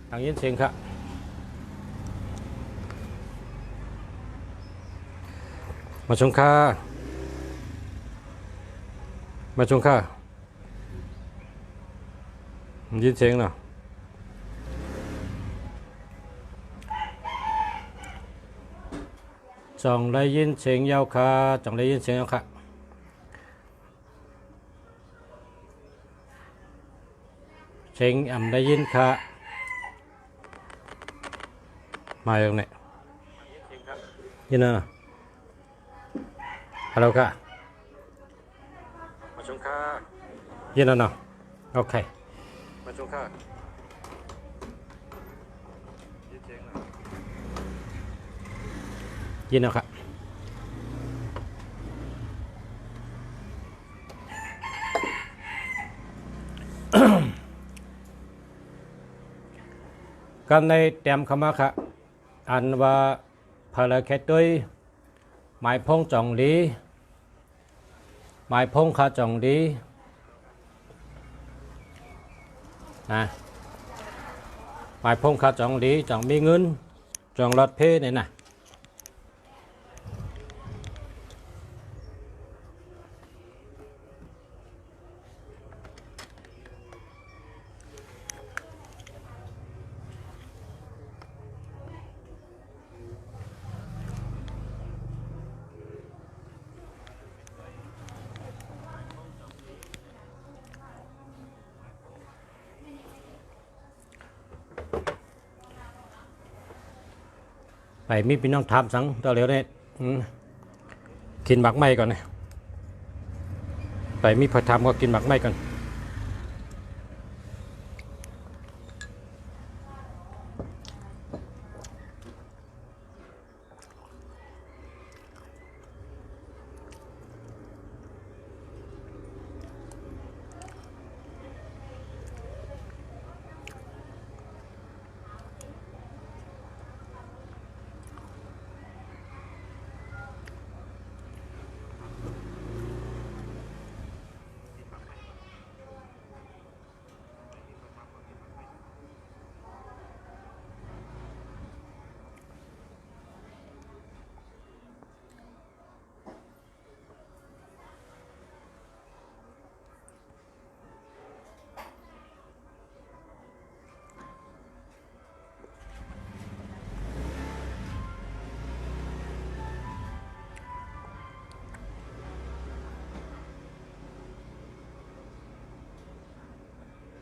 ทางยินเสียงครับมาชงค่ามาชงค่ายินเสียงเนาะจ่องได้ยินเสียงยาวค่ะจ่องได้ยินเสียงยาวค่ะเสียงได้ยินค่ะมาอย่างไหนยินนะฮัลโหลค่ะมาชงค่ะยินนะเนาะโอเคมาชงค่ะยินนะครับกันในเต็มคำว่าค่ะอันว่าพลาแคตุยหมายพงจ่องดีหมายพงขาจ่องดีนะหมายพงขาจ่องดีจ่องมีเงินจ่องรถเพเนี่ยนะไปมีพี่น้องทำสังตัวเหลียวเนี่ยกินหมักไหมก่อนนะไปมีพอทำก็กินหมักไหมก่อน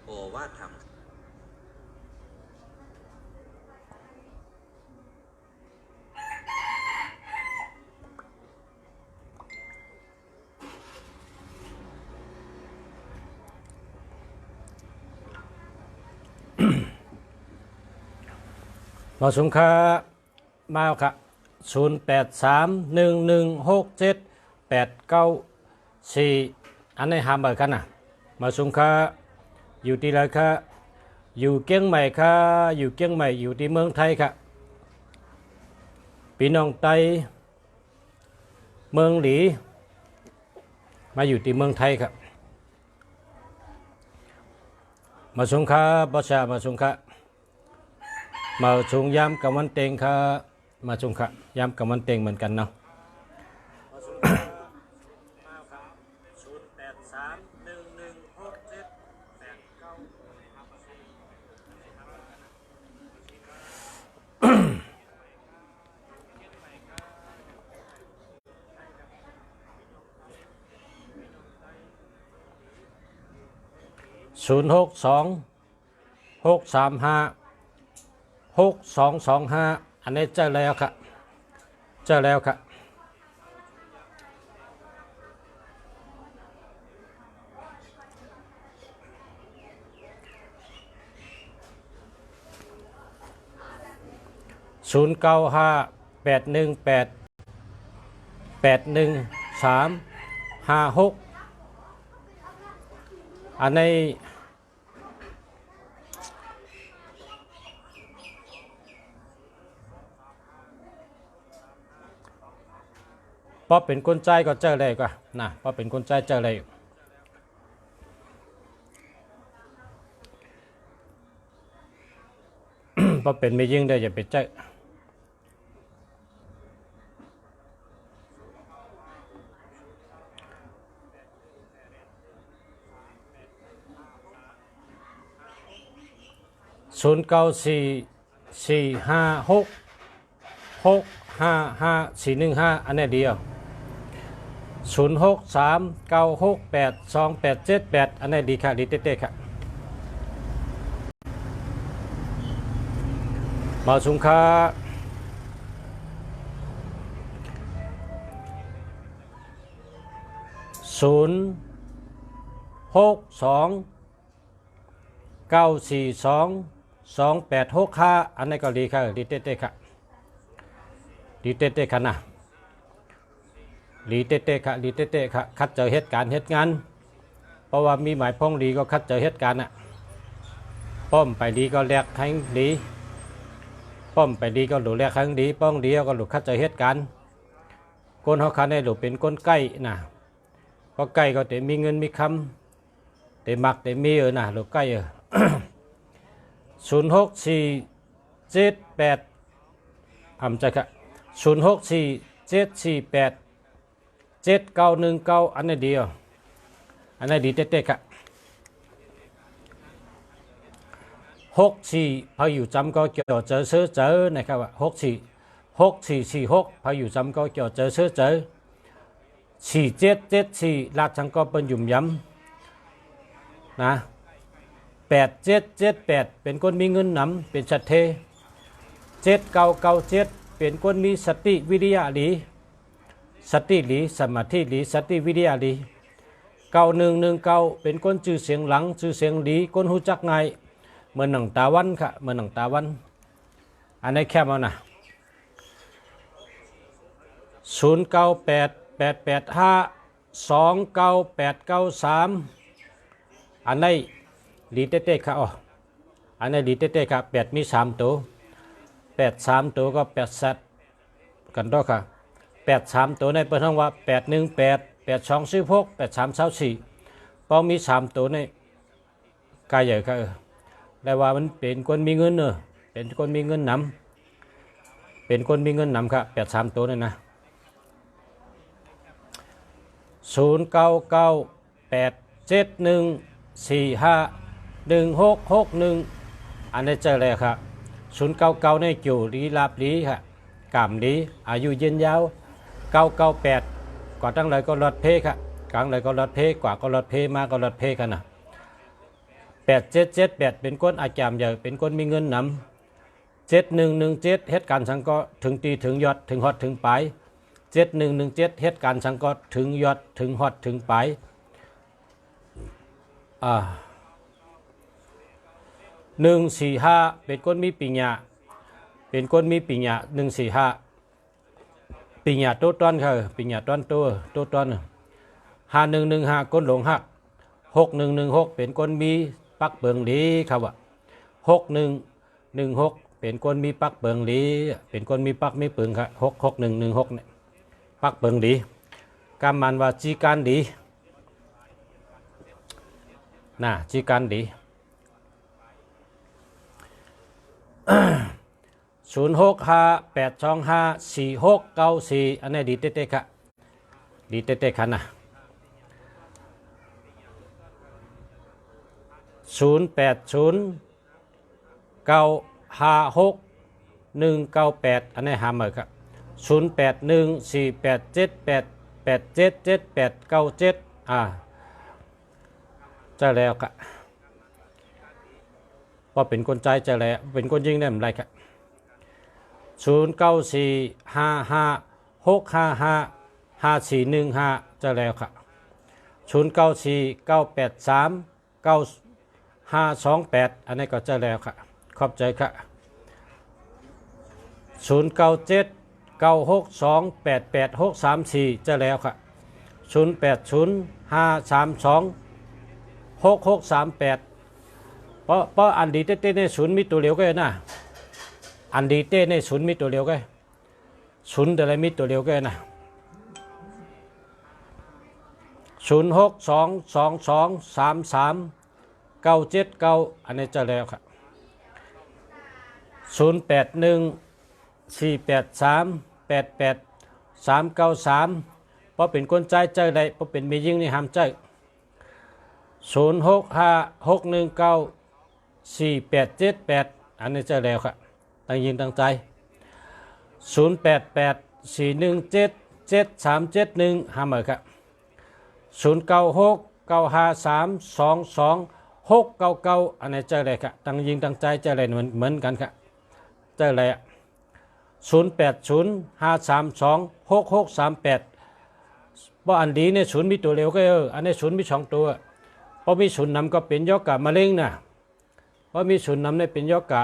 โอวาทธรรมมาสุงค่ามาค่ะ0831167894อันนี้หามเบอร์กันนะมาสุงค่าอยู่ที่ไรค่ะอยู่เกียงใหม่ค่ะอยู่เกียงใหม่อยู่ที่เมืองไทยค่ะพี่น้องไตเมืองหลีมาอยู่ที่เมืองไทยครับมาสุงค่าบอชามาสุงค่ามาชงยามกับวันเต็งค่ะมาชงค่ะยามกับวันเต็งเหมือนกันเนาะ0626356225อันนี้เจอแล้วครับเจอแล้วครับ0958181356อันนี้พอเป็นคนใจก็เจอเลยก็นะพอเป็นคนใจเจอเลย เพราะเป็นไม่ยิ่งได้อย่าไปใจ094456655415อันนี้เดียว0639682878อันนี้ดีค่ะดีเต้ๆค่ะมาสุงค่า0629422865อันนี้ก็ดีค่ะดีเต้ๆค่ะดีเต้ๆค่ะนะดีเต้ๆค่ะดีเต้ๆค่ะคัดเจอเหตุการณ์เหตุงานเพราะว่ามีหมายพ้องดีก็คัดเจอเหตุการณ์อ่ะป้อมไปดีก็แลกให้ดีป้อมไปดีก็หลุดแลกครั้งดีป้องดีก็หลุดคัดเจอเหตุการณ์คนเขาคันได้หลุดเป็นคนใกล้นะก็ใกล้ก็แต่มีเงินมีคำแต่มักแต่มีนะหลุดใกล้064778ใจค่ะ0647487919อันนี้เดียวอันนี้ดีเต้ๆค่ะ64พออยู่จำก็เกี่ยวเจอซื้อเจอนะครับว่า646446พออยู่จำก็เกี่ยวเจอซื้อเจอ4774ลาดจังก็เป็นหยุ่มย้ำนะ8778เป็นคนมีเงินนำเป็นชัดเท7997เป็นคนมีสติวิริยะดีสติหลีสมาธิหลีสติวิริยะดี9119เป็นคนชื่อเสียงหลังชื่อเสียงดีคนหูจักง่ายเหมือนหนังตาวันค่ะเหมือนหนังตาวันอันนี้แค่มานะ098885298893อันนี้ดีเต้ๆค่ะอ๋ออันนี้ดีเต้ๆค่ะ8มี3ตัว83ตัวก็8เซตกันด้วยค่ะ83ตัวในเปิดห้องว่า818 8246 8324ป้องมี3ตัวในกายใหญ่ค่ะแต่ว่ามันเป็นคนมีเงินเนอะเป็นคนมีเงินนำเป็นคนมีเงินนำค่ะ83ตัวนี่นะ099871451661อันนี้เจอเลยครับ099ในจู่ดีลาบดีค่ะกำดีอายุยืนยาว998ก่อนตั้งเลยก็รถเพค่ะกลางเลยก็รถเพกว่าก็รถเพมาก็รถเพกันนะ8778เป็นคนอาจารย์ใหญ่เป็นคนมีเงินนำ7117เหตุการณ์สังก็ถึงตีถึงยอดถึงฮอดถึงปลาย7117เหตุการณ์สังก็ถึงยอดถึงฮอดถึงปลาย145เป็นคนมีปัญญาเป็นคนมีปัญญา145ปัญญาตัวต้นค่ะปัญญาต้นตัวต้น5115คนหลงหัก6116เป็นคนมีปักเบิงดีครับว่า6116เป็นคนมีปักเบิงดีเป็นคนมีปักไม่เปิงครับ6116เนี่ยปักเบิงดีกำมันว่าจีการดีน่ะจีการดี0658254694อันนี้ดีเต้ๆค่ะดีเต้ๆค่ะนะ0809561198อันนี้หามาครับ081487887797จะแล้วครับพอเป็นคนใจจะแล้วเป็นคนยิงได้เหมือนไรครับ094556555415จะแล้วครับ0949839528อันนี้ก็จะแล้วค่ะขอบใจค่ะ097962883634จะแล้วค่ะ0805326638เพราะอันดีเต้ในศูนย์มีตัวเดียวกันนะอันดีเต้ในศูนย์มีตัวเดียวกันศูนย์อะไรมีตัวเดียวกันนะ0622233979อันนี้จะแล้วครับ 0814838833เพราะเป็นคนใจเจอได้เพราะเป็นมียิ่งนี่ห้ามใจ0656194878อันนี้เจอแล้วครับตั้งยิงตั้งใจ0884177371ห้ามเลยครับ09695322 699อันนี้เจอเลยครับตั้งยิงตั้งใจเจอเลยเหมือนกันครับเจอเลย0805326638เพราะอันดีเนี่ยศูนย์มีตัวเร็วก็อันนี้ศูนย์มี2ตัวเพราะมีศูนย์นำก็เป็นยกกะมะเร็งนะเพราะมีศูนย์นำเนี่ยเป็นยกกะ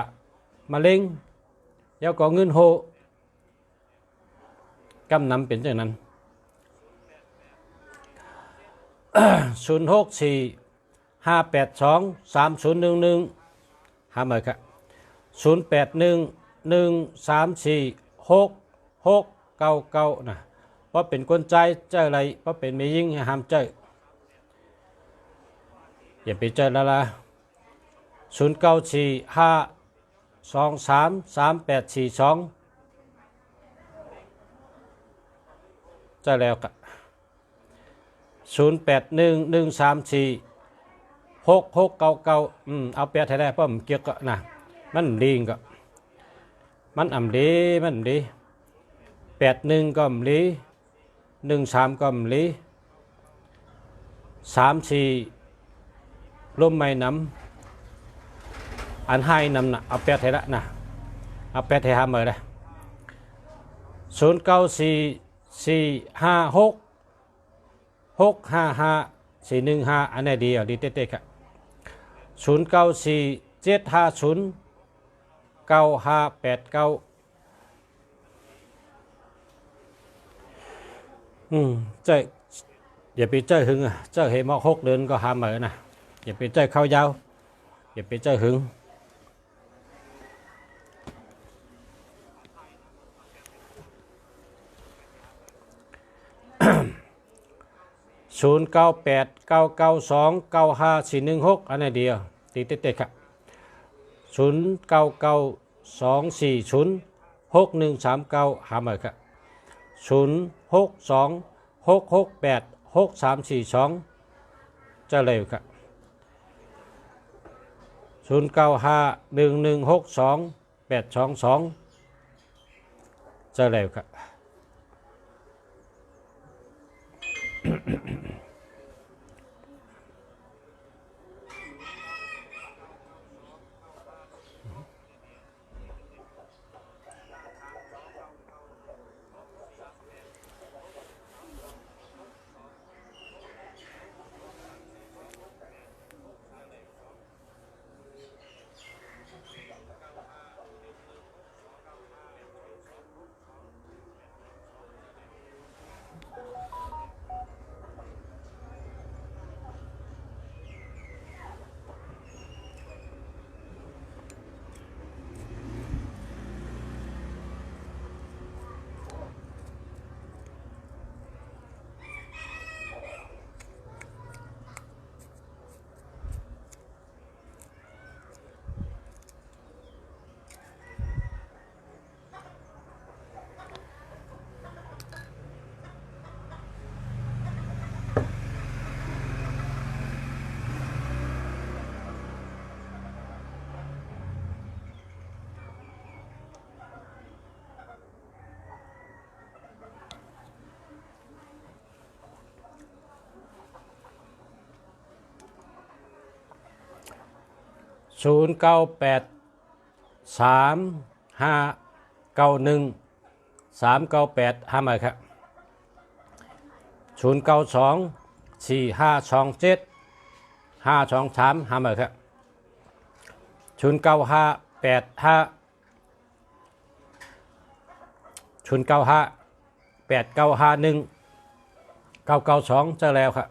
มะเร็งยกกะเงินโหกำนำเป็นอย่างนั้น0645823011หาหมายครับ0811346699นะเพราะเป็นคนใจเจออะไรเพราะเป็นไม่ยิ่งห้ามเจออย่าไปเจอแล้วล่ะ0945233842เจอแล้วครับ0811346699เอาเปียไทยได้เพราะมันเกี่ยวกับนะมันดีก็มันอ่ำดีมันดี81ก็มลี13ก็มลี34ลมไม่นำอันให้นำนะเอาเปียไทยละนะเอาเปียไทยห้าเมื่อเลย094456655415อันนี้ดีอ่ะดีเต้ๆครับ0947509589ใจอย่าไปใจหึงอ่ะใจเหมอก6 เดือนก็หาเหมือนะอย่าไปใจเข้ายาวอย่าไปใจหึง0989929546อันนี้เดียวตีเต้ๆครับ0992406139หาเหมือครับ0626686342จะเร็วครับ0951162822จะเร็วครับ0983591398ห้าหมายครับ0924527523ห้าหมายครับ0958951992เจอแล้วครับ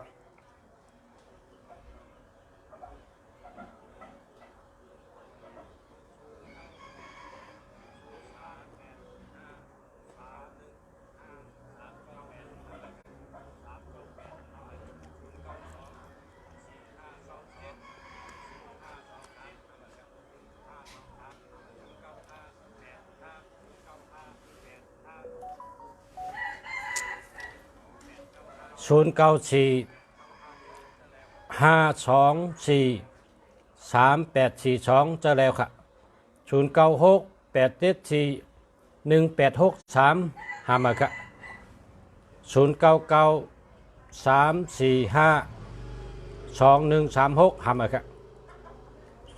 094 524 3842เจะแล้วค่ะ096 874 1863หามาค่ะ099 345 2136หามาค่ะ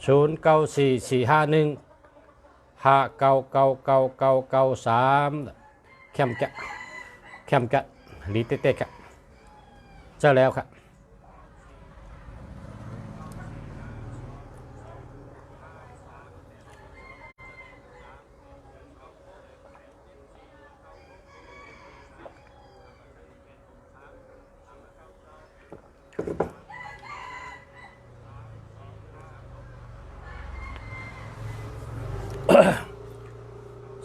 094451599993แคมกะลีเต้ๆค่ะเจะแล้วค่ะ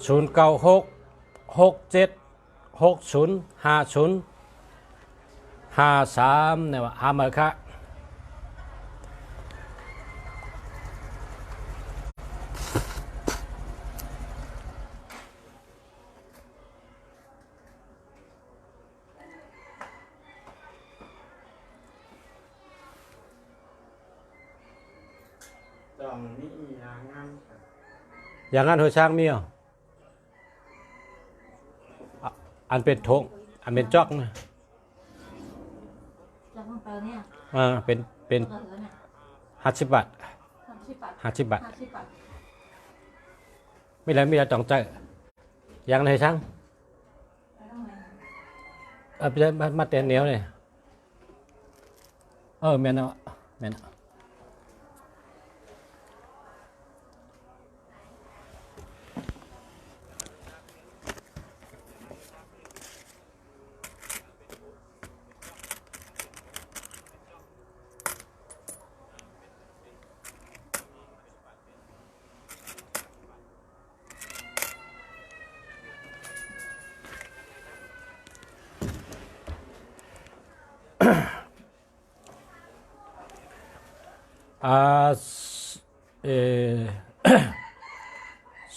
096 67 60 50 53เนี่ยว่าหามาค่ะต้องมีอย่างนั้นครับ อย่างนั้นหัวช้างมีอ่ะอันเป็นทงอันเป็นจอกนะ จะห้องไปเนี่ย เป็น เออเนี่ย 50 บาท 50 บาท 50 บาท 50 บาท ไม่ไรไม่ไรต้องใจอย่างไหนช้าง ไปต้องไหน เอาไปเลยมาเตียนเหนียวเลยแม่นเอาแม่นเอาอ่าเออ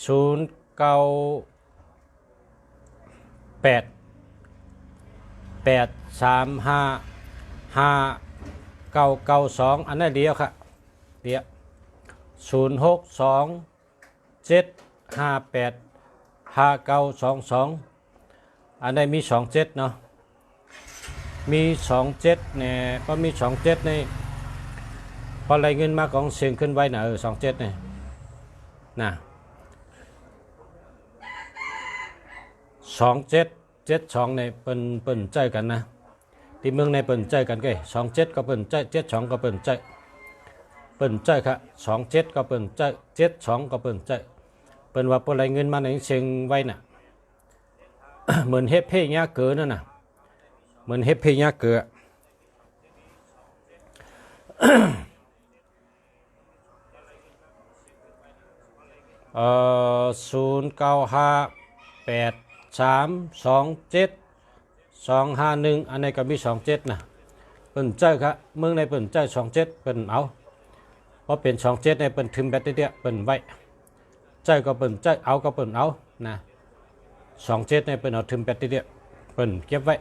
098 835 5992อันนั้นเดียวค่ะเดียว062 758 5922อันนี้มี27เนาะมี27เนี่ยพอมี27ในพอรายเงินมาของเสียงขึ้นไว้นะ27เนี่ยนะ2772ในเปิ้นใจกันนะที่เมืองในเปิ้นใจกันเก้27ก็เปิ้นใจ72ก็เปิ้นใจค่ะ27ก็เปิ้นใจ72ก็เปิ้นใจเปิ้นว่าพอรายเงินมาในเสียงไว้น่ะ เหมือนเฮ็ดเพยาเกินนั่นน่ะเหมือนเฮ็ดเพยาเกิน095 8327 251อันนี้ก็มี27นะเปิ้นใจครับเมืองในเปิ้นใจ27เปิ้นเอาเพราะเป็น27ในเปิ้นทึมแบตเตอรี่เปิ้นไว้ใจก็เปิ้นใจเอาก็เปิ้นเอานะ27ในเปิ้นเอาทึมแบตเตอรี่เปิ้นเก็บไว้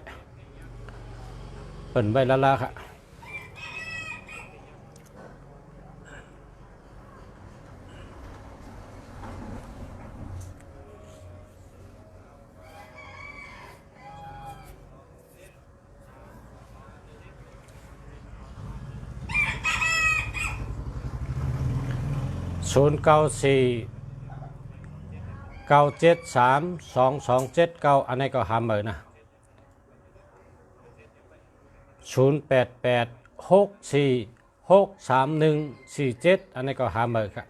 เปิ้นไว้ละๆค่ะ094 973 2279อันนี้ก็หาเหมือนนะ088 64 631 47อันนี้ก็หาเหมือนครับ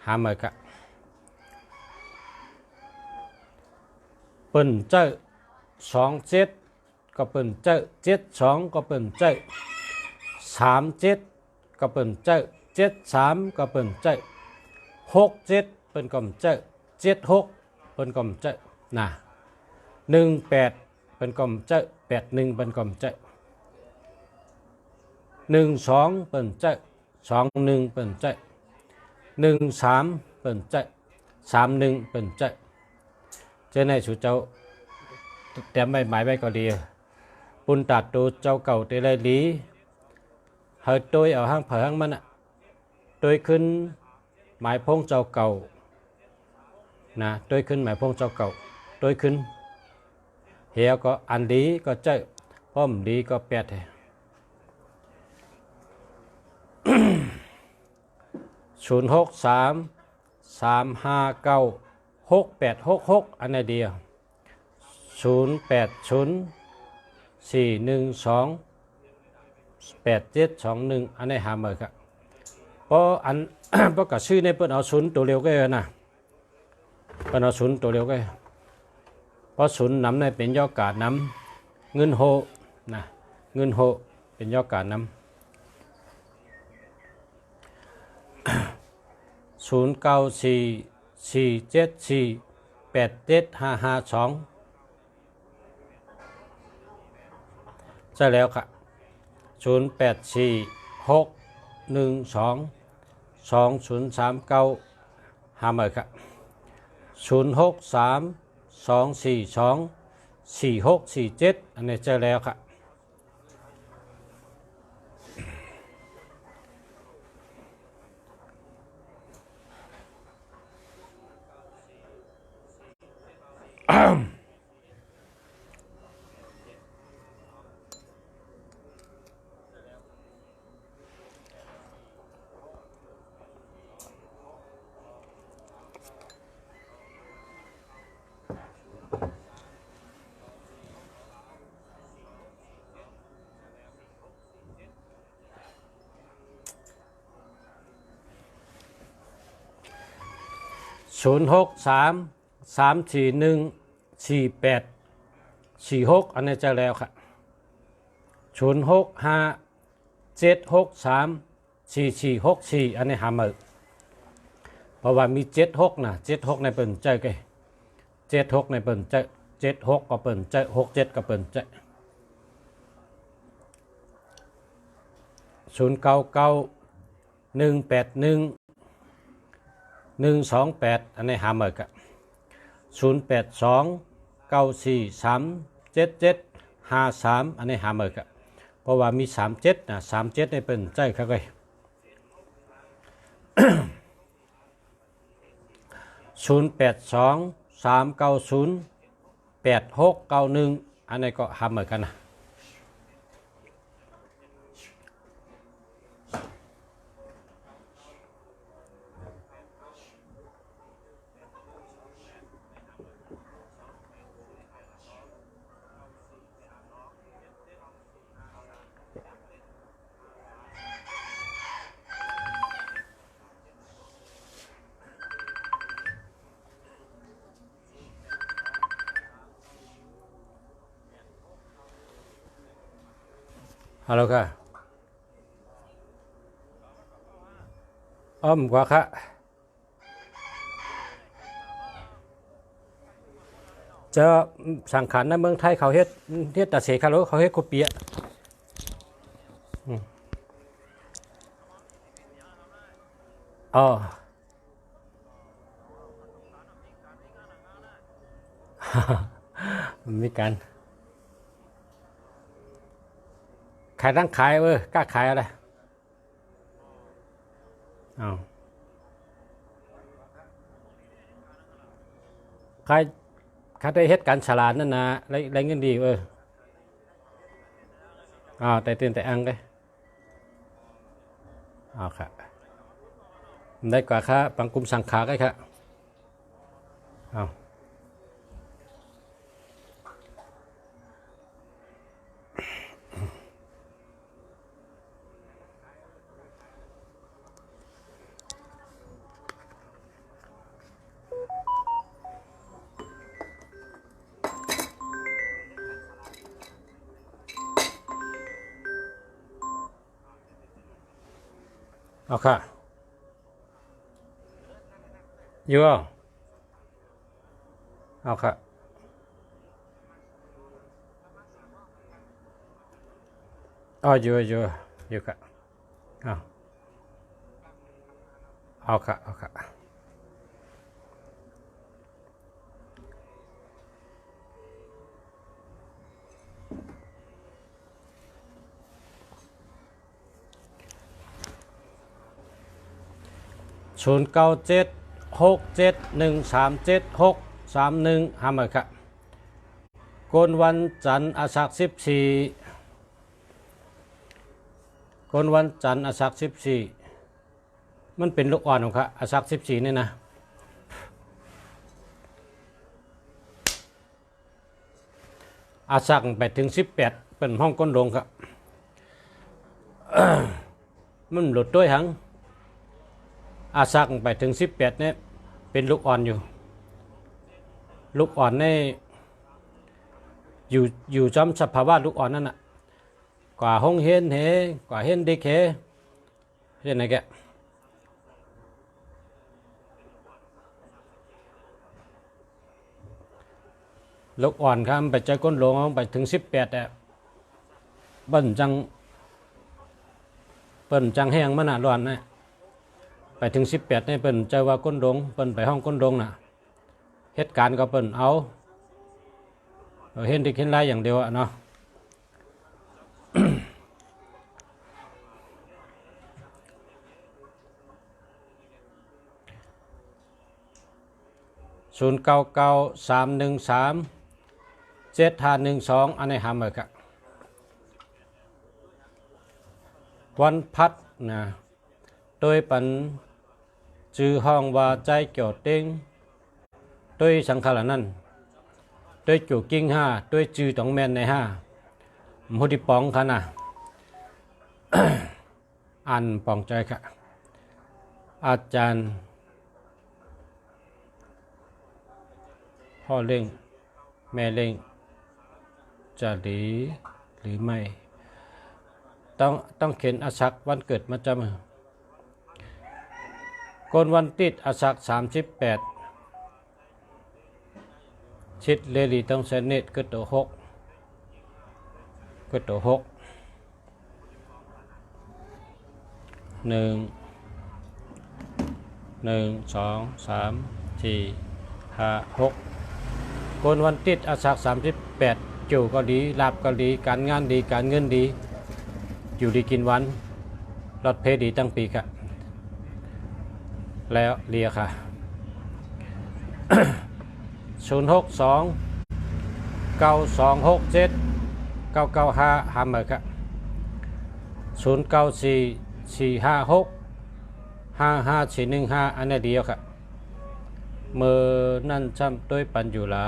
หาเหมือนครับเปิ้นเจ้า27ก็เปิ้นเจ้า72ก็เปิ้นเจ้า37ก็เปิ้นเจ้า73ก็เปิ้นเจ้า67เปิ้นก็เจ้า76เปิ้นก็เจ้านะ18เปิ้นก็เจ้า81เปิ้นก็เจ้า12เปิ้นเจ้า21เปิ้นเจ้า13เปิ้นเจ้า31เปิ้นเจ้าเจ้าในสุเจ้าแต่ไม่หมายไว้ก็ดี ปุ่นตัดตัวเจ้าเก่าเตเลยลีเฮาตัวเอาห้างเผาห้างมันอ่ะตัวขึ้นหมายพงเจ้าเก่านะตัวขึ้นหมายพงเจ้าเก่าตัวขึ้นเฮียก็อันดีก็เจ้าป้อมดีก็แปด063 359 6866อันไหนเดียว0804128721อันไหนหาเมื่อครับเพราะอัน เพราะกับชื่อในเปิ้นเอาศูนย์ตัวเร็วก็นะเปิ้นเอาศูนย์ตัวเร็วก็เพราะศูนย์นำในเป็นย่อกาดนำเงินโหนะเงินโหเป็นย่อกาดนำ0944748752ใช่แล้วครับ0846122039หาเมื่อครับ0632424647อันนี้เจอแล้วครับ0633414846อันนี้เจอแล้วครับ0657634464อันนี้หามือเพราะว่ามี76นะ76ในเปิ่นใจไก76ในเปิ่นใจ76ก็เปิ่นใจ67ก็เปิ่นใจ099181 128อันนี้หาเมื่อกับ0829437753อันนี้หาเมื่อกับเพราะว่ามี37นะ37ในเป็นใจครับเลย0823908691อันนี้ก็หาเมื่อกันนะฮัลโหลค่ะอ้อมกว่าค่ะจะสังขารในเมืองไทยเขาเฮ็ดตาเสคาโลเขาเฮ็ดกุเปียอ๋อ มีการขายตั้งขายกล้าขายอะไรอ้าวขายได้เฮ็ดการฉลาดนั่นนะไรเงินดีแต่ตื่นแต่อังเลยค่ะได้กว่าค่าปังกุมสังขาได้ค่ะค่ะอยู่ค่ะอยู่ค่ะค่ะ 0976713731หามาค่ะกนวันจันทร์อาศัก14กนวันจันทร์อาศัก14มันเป็นลูกอ่อนของค่ะอาศัก14นี่นะอาศักไปถึง18เป็นห้องก้นลงครับ มันหลุดด้วยหังอาศักไปถึง18เนี่ยเป็นลูกอ่อนอยู่ลูกอ่อนในอยู่จำสภาวะลูกอ่อนนั่นน่ะกว่าห้องเห็นเหกว่าเห็นเด็กเหเรื่องไหนแกลูกอ่อนครับไปเจอก้นลงไปถึง18อ่ะเปิ้นจังแห้งมันน่ะร้อนนะไปถึง18เนี่ยเปิ้นเจอว่าก้นลงเปิ้นไปห้องก้นลงน่ะเหตุการณ์ก็เปิ้นเอาเห็นเด็กเห็นไรอย่างเดียวอะเนาะ 0993137512อันนี้หามาครับวันพัดนะโดยปันจื้อห้องว่าใจเกี่ยวเต็งโดยสังขารนั้นโดยจูกิ้ง5โดยจื้อต้องแม่นใน5มุดิปองค่ะนะ อันปองใจค่ะอาจารย์พ่อเล่งแม่เล่งจะดีหรือไม่ต้องเขียนอาศักวันเกิดมาจำกนวันติดอาศัก38ชิดเลลีต้องเซนเนตก็ตัว6ก็ตัว6 1 2 3 4 5 6กนวันติดอาศัก38จู่ก็ดีลาบก็ดีการงานดีการเงินดีอยู่ดีกินวันรถเพดีตั้งปีค่ะแล้วเลียค่ะ 062 9267 995หามาค่ะ0944565545อันนี้เดียวค่ะเมื่อนั่นช่ำด้วยปันอยู่ละ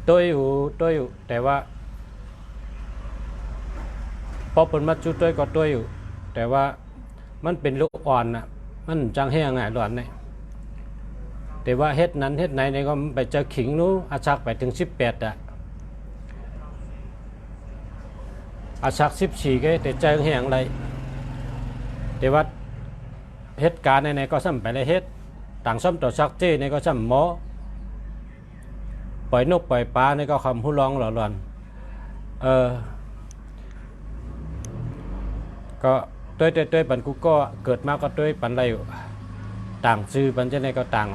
ตัวอยู่แต่ว่าพอเป็นมัดจุดตัวก็ตัวอยู่แต่ว่ามันเป็นลูกอ่อนน่ะมันจังแห้งไงหลอนเนี่ยแต่ว่าเฮ็ดนั้นเฮ็ดไหนเนี่ยก็ไปเจอขิงนู้อาชักไปถึง18อ่ะอาชัก14ก็แต่เจอแห้งอะไรแต่ว่าเฮ็ดการในก็ซ้ำไปเลยเฮ็ดต่างซ้ำต่อชักเจ้ในก็ซ้ำหมอปล่อยนกปล่อยปลาในก็คำผู้ร้องหลอนก็ด้วยปันกูก็เกิดมาก็ด้วยปันอะไรอยู่ต่างซื้อปันจะในก็ต่าง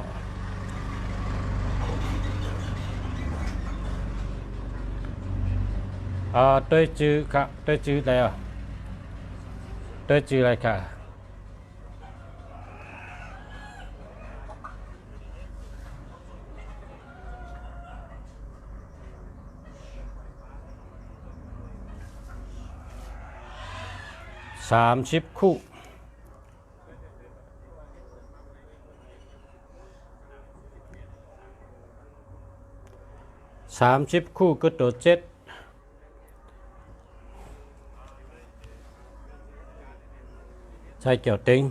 ด้วยจื้อค่ะด้วยจื้ออะไรอ่ะด้วยจื้ออะไรค่ะ30 คู่30 คู่ก็ตัว7ใช่เกี่ยวติง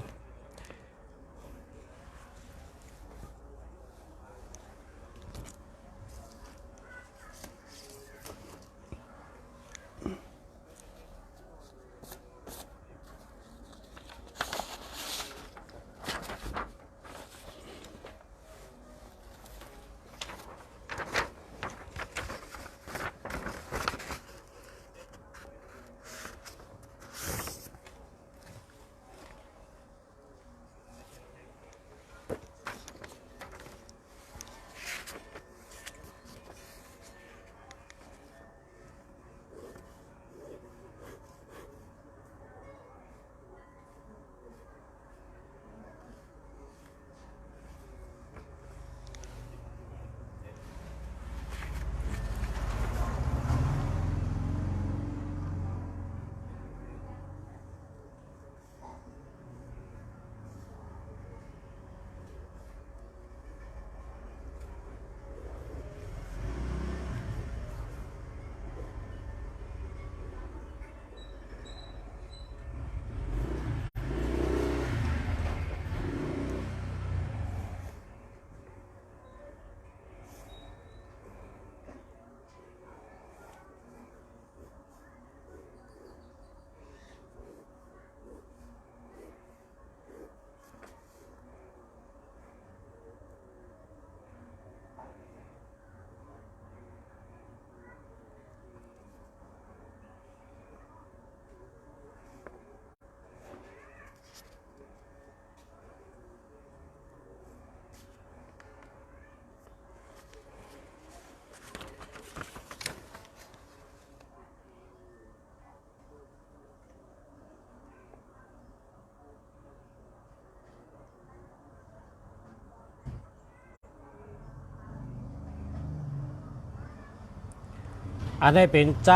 อันนี้เป็นใจ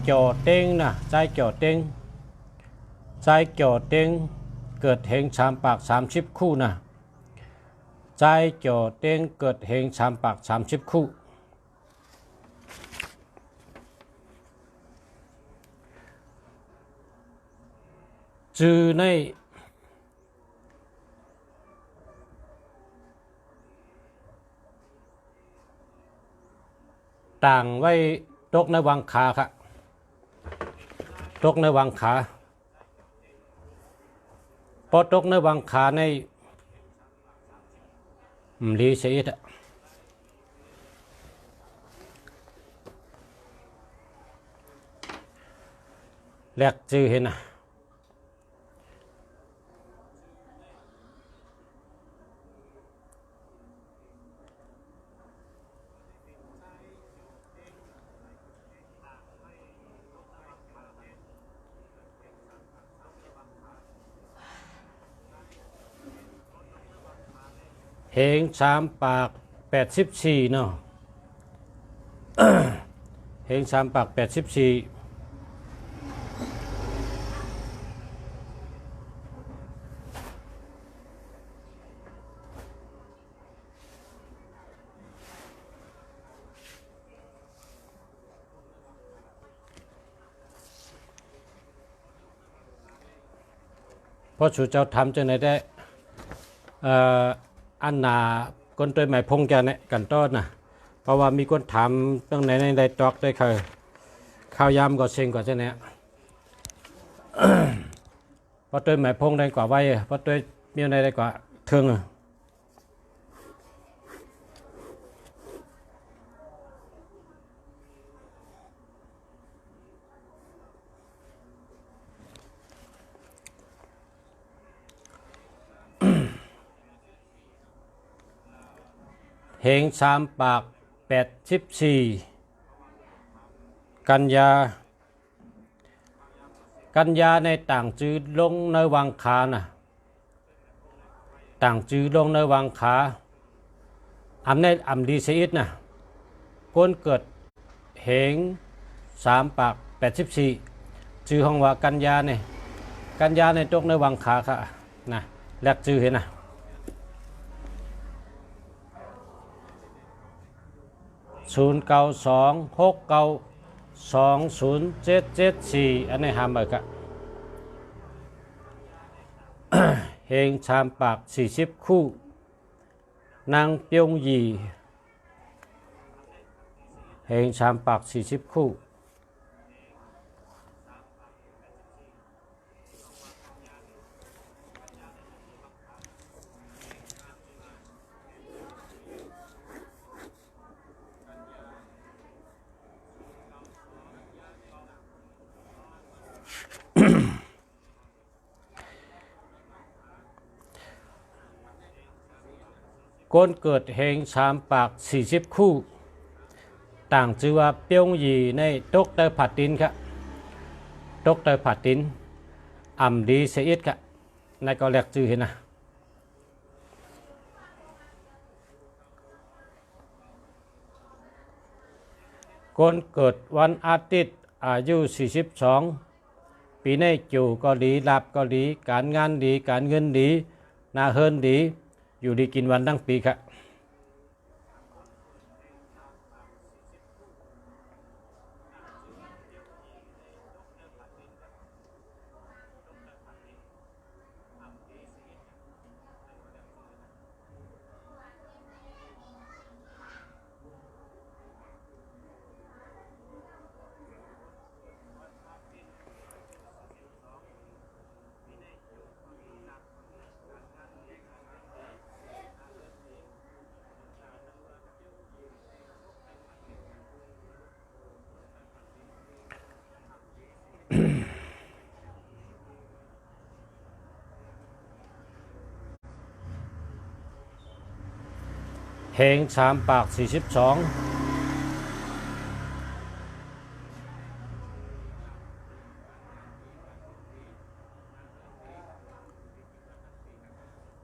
จ่อเต็งนะใจจ่อเต็งใจจ่อเต็งเกิดเหงสามปาก30คู่นะใจจ่อเต็งเกิดเหงสามปาก30คู่จือในต่างไว้ตกในวังขาครับตกในวังขาพอตกในวังขาในลีเสียดแลกจือเห็นนะเหงสามปาก84เนาะ เหงสามปาก84เพราะสู่เจ้าทำจะไหนได้อันนาคนตัวใหม่พงจะเนี่ยกันต้นนะเพราะว่ามีคนถามตั้งไหนในใดตอกได้เคยข้าวยำก็เซ็งกว่าเช่นนี้เพราะตัวใหม่พงได้กว่าไว้เพราะตัวมีอะไรได้กว่าเทิงเหงสามปาก84กันยาในต่างจื้อลงในวังขาน่ะต่างจื้อลงในวังขาในดีเสียดน่ะคนเกิดเหงสามปาก84จื้อห้องว่ากันยาในตกในวังขาค่ะนะแลกจื้อเห็นนะ0926920774อันนี้หามไปกะ เฮงชามปาก40คู่นางเปียงหยีเฮงชามปาก40คู่ก้นเกิดเฮงสามปาก40คู่ต่างชื่อว่าเปียงหยีในตกเตอผัดดินครับตกเตอผัดดินดีเสียดครับในก็แลกชื่อเห็นนะก้นเกิดวันอาทิตย์อายุ42ปีในจู่ก็ดีลาบก็ดีการงานดีการเงินดีนาเฮินดีอยู่ดีกินวันทั้งปีครับเฮงสามปาก42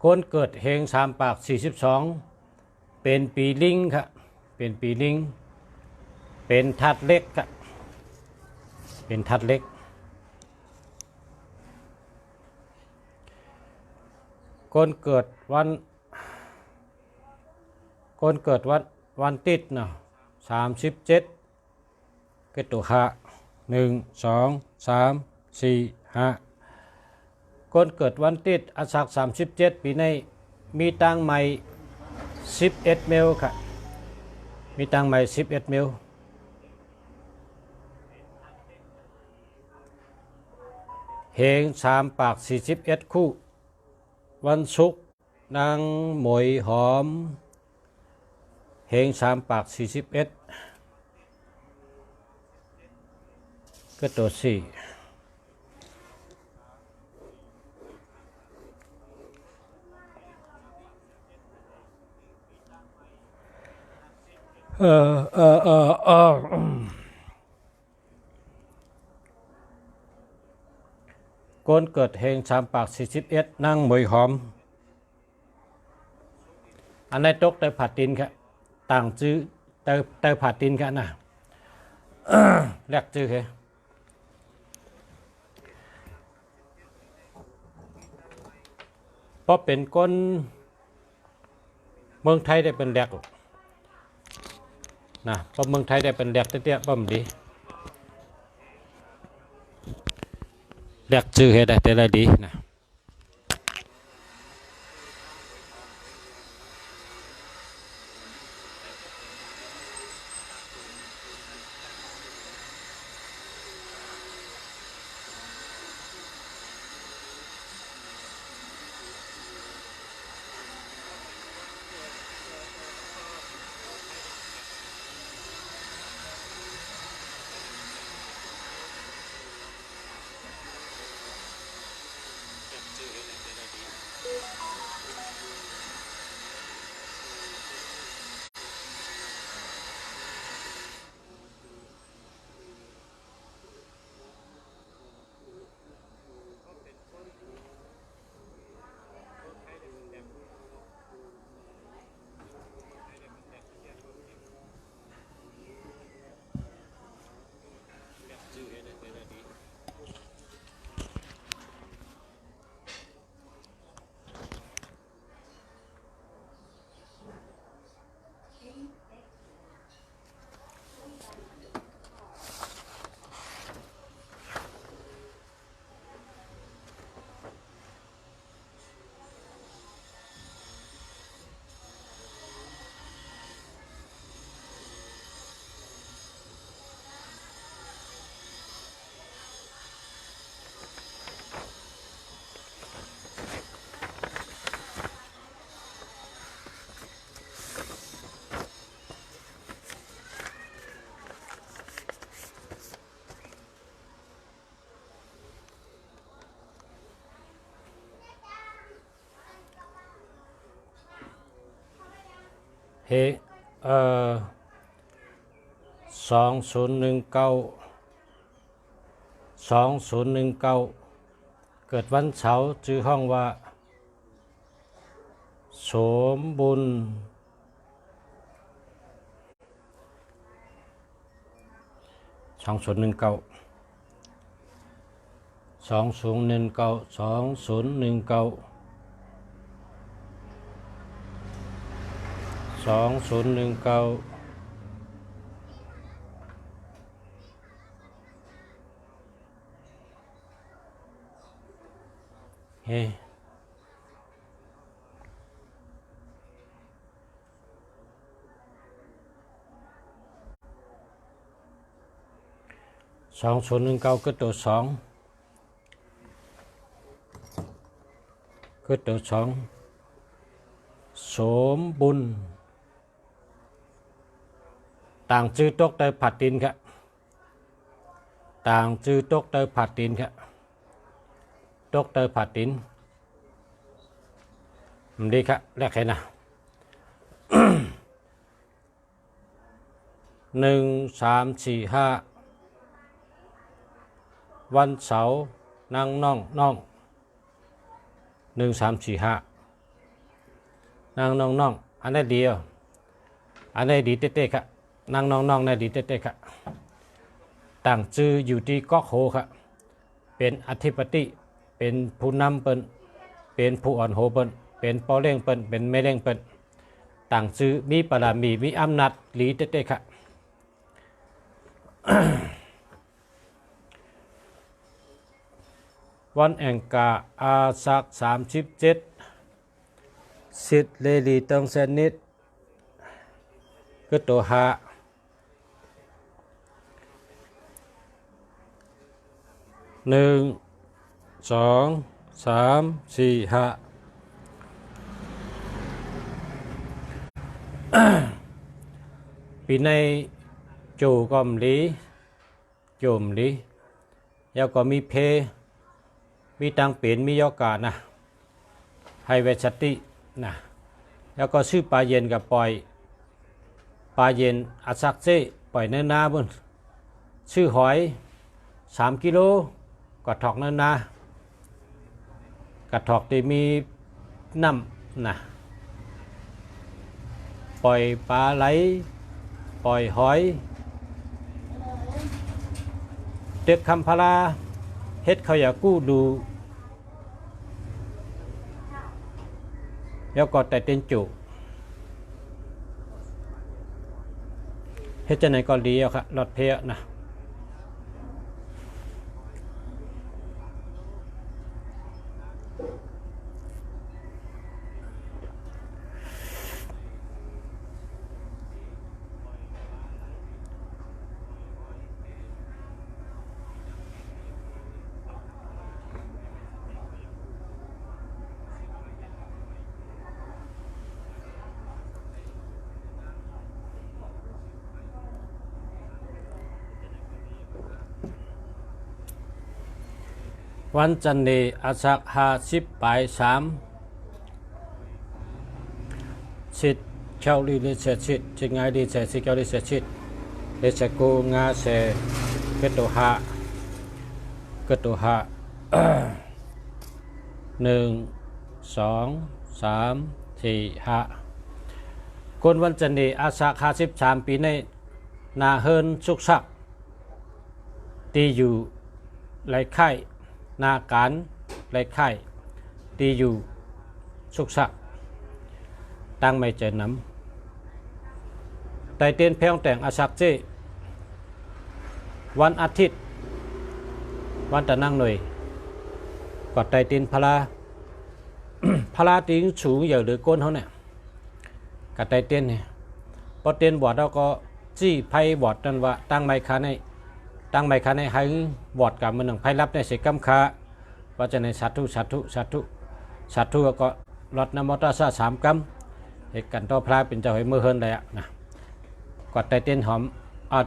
คนเกิดเฮงสามปาก42เป็นปีลิงครับเป็นปีลิงเป็นธาตุเล็กครับ เป็นทัดเล็กคนเกิดวันติดเนาะ37ก็ตัวห้า1 2 3 4 5คนเกิดวันติดอาศัก37ปีในมีตังใหม่11เมลค่ะมีตังใหม่11เมลเฮง3 ปาก41คู่วันศุกร์นางหมวยหอมเฮง3 ปาก41ก็ตัว4คนเกิดเฮง3 ปาก41นางหมวยหอมอันในตกเตยผัดตินครับต่างจื้อเตยผัดตินครับนะแรกจื้อเหรอเพราะเป็นคนเมืองไทยได้เป็นแรกนะเพราะเมืองไทยได้เป็นแรกเตี้ยๆบ่มดีแรกจื้อเหรอได้แต่ละดีนะเฮ2019เกิดวันเสาร์ชื่อห้องว่าสมบุญ2019 เฮ้2019ก็ตัว2ก็ตัว2สมบุญต่างชื่อตกเตยผัดตินครับต่างชื่อตกเตยผัดตินครับตกเตยผัดตินมันดีครับแรกเห็นนะ1 3 4 5วันเสาร์นั่งน้อง1 3 4 5นั่งน้องอันนี้ดีอ่ะอันนี้ดีเต้ๆครับนั่งน้องในดีเต้ๆครับ ตั้งชื่ออยู่ที่ก๊อกโฮครับเป็นอธิปติเป็นผู้นำเปิ้นเป็นผู้อ่อนโหเปิ้นเป็นปอเล่งเปิ้นเป็นแม่เล่งเปิ้นตั้งชื่อมีบารมีมีอำนาจหลีเต้ๆครับ วันแองกาอาสัก37สิทธิ์เลลีตองเซนิดก็ตัวหา1 2 3 4 5 ปีในจูกอมลีโจมลีแล้วก็มีเพมีตังเปลี่ยนมียอกานะให้เวชตินะแล้วก็ชื่อปลาเย็นกับปล่อยปลาเย็นอัสักเซปล่อยเนื้อนาบนชื่อหอย3 กิโลกระถอกเนื้อนา กระถอกที่มีน้ำนะปล่อยปลาไหลปล่อยหอยเด็กคำพลาเฮ็ดเขาอยากกู้ดูแล้วก็แต่เต็นจุเฮ็ดจะไหนก็ดีเอาครับรถเพะนะวันจันทร์นี้อาสัก50 ปลาย 3สิทธิ์เช่าลีเลเซชิตจิงไงดีเซสิเกาลีเซชิตเลเซกูงาเซเกตุหะ1 2 3 4 5คนวันจันทร์นี้อาสัก53 ปีในนาเฮินสุกศักตีอยู่ไรไข่นาการไรไข่ตีอยู่สุกศักตั้งไม่เจอน้ำไตเตียนเพียงแต่งอาสักเจวันอาทิตย์วันตะนั่งหน่อยกอดไตเตียนพลา พลาติ้งสูงอย่างหรือก้นเขาเนี่ยกับไตเตียนเนี่ยพอเตียนบอดเราก็จี้ไพ่บอดนั่นว่าตั้งไม่ค้าในตั้งไม่ค้าในให้บอดกับมันหนึ่งไพ่รับในเสกำค้าว่าจะในสัตธุก็รถน้ำมอเตอร์ซ่า3 กำเหตุการณ์ต่อพลาเป็นเจ้าให้มือเฮินเลยอะนะกอดไตเตียนหอม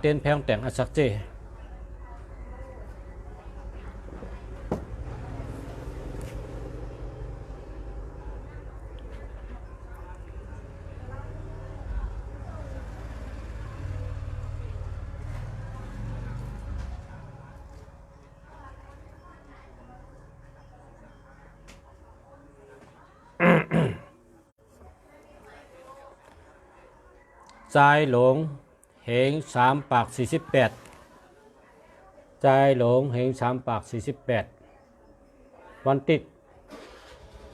เตียนแพงแต่งอาสักเจใจหลงเหง3 ปาก 48ใจหลงเหง3 ปาก 48วันติด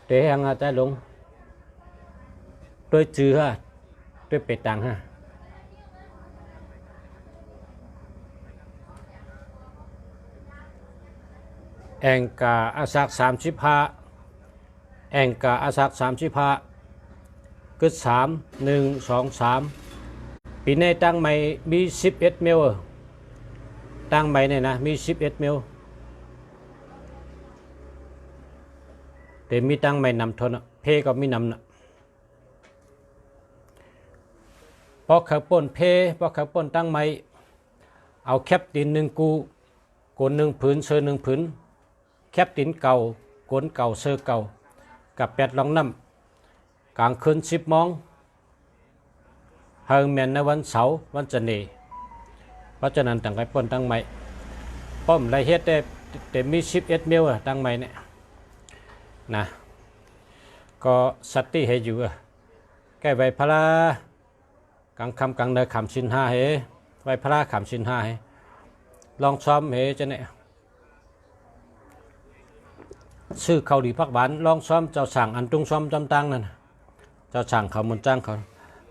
เตะหังใจหลงด้วยจื้อฮะด้วยเป็ดตังฮะแองกาอาสัก35แองกาอาสัก35กึศ3 1 2 3ปีนี้ตั้งใหม่มี11 เมลตั้งใหม่เนี่ยนะมี11 เมลแต่มีตั้งใหม่นำทนเพก็มีนำนะพอเขาป่นเพพอเขาป่นตั้งใหม่เอาแคปติน1 กูโกน1 ผืนเซอร์1 ผืนแคปตินเก่าโกนเก่าเซอร์เก่ากับ8 ลองน้ำกลางคืน10 โมงเฮิงเมียนในวันเสาร์วันจันทร์เพราะฉะนั้นตั้งไว้ปนตั้งใหม่ป้อมไรเฮ็ดได้แต่มี11 เมลตั้งใหม่เนี่ยนะก็สัตติให้อยู่ใกล้ไว้พระกลางคำกลางเนยขำชิน5ให้ไว้พระขำชิน5ให้ ลองซ้อมเหจะเนี่ยชื่อเขาดีพักบานลองซ้อมเจ้าสั่งอันตุงซ้อมจำตังนั่นน่ะเจ้าสั่งเขามันจ้างเขา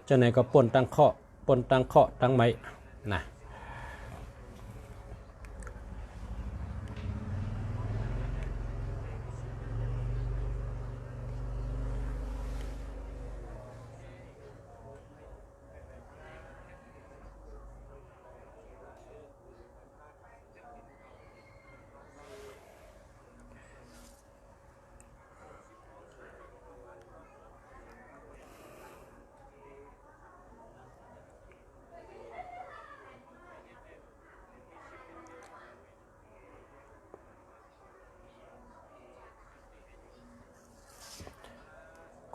จะไหนก็ป่นตั้งข้อป่นตั้งข้อตั้งไม้นะ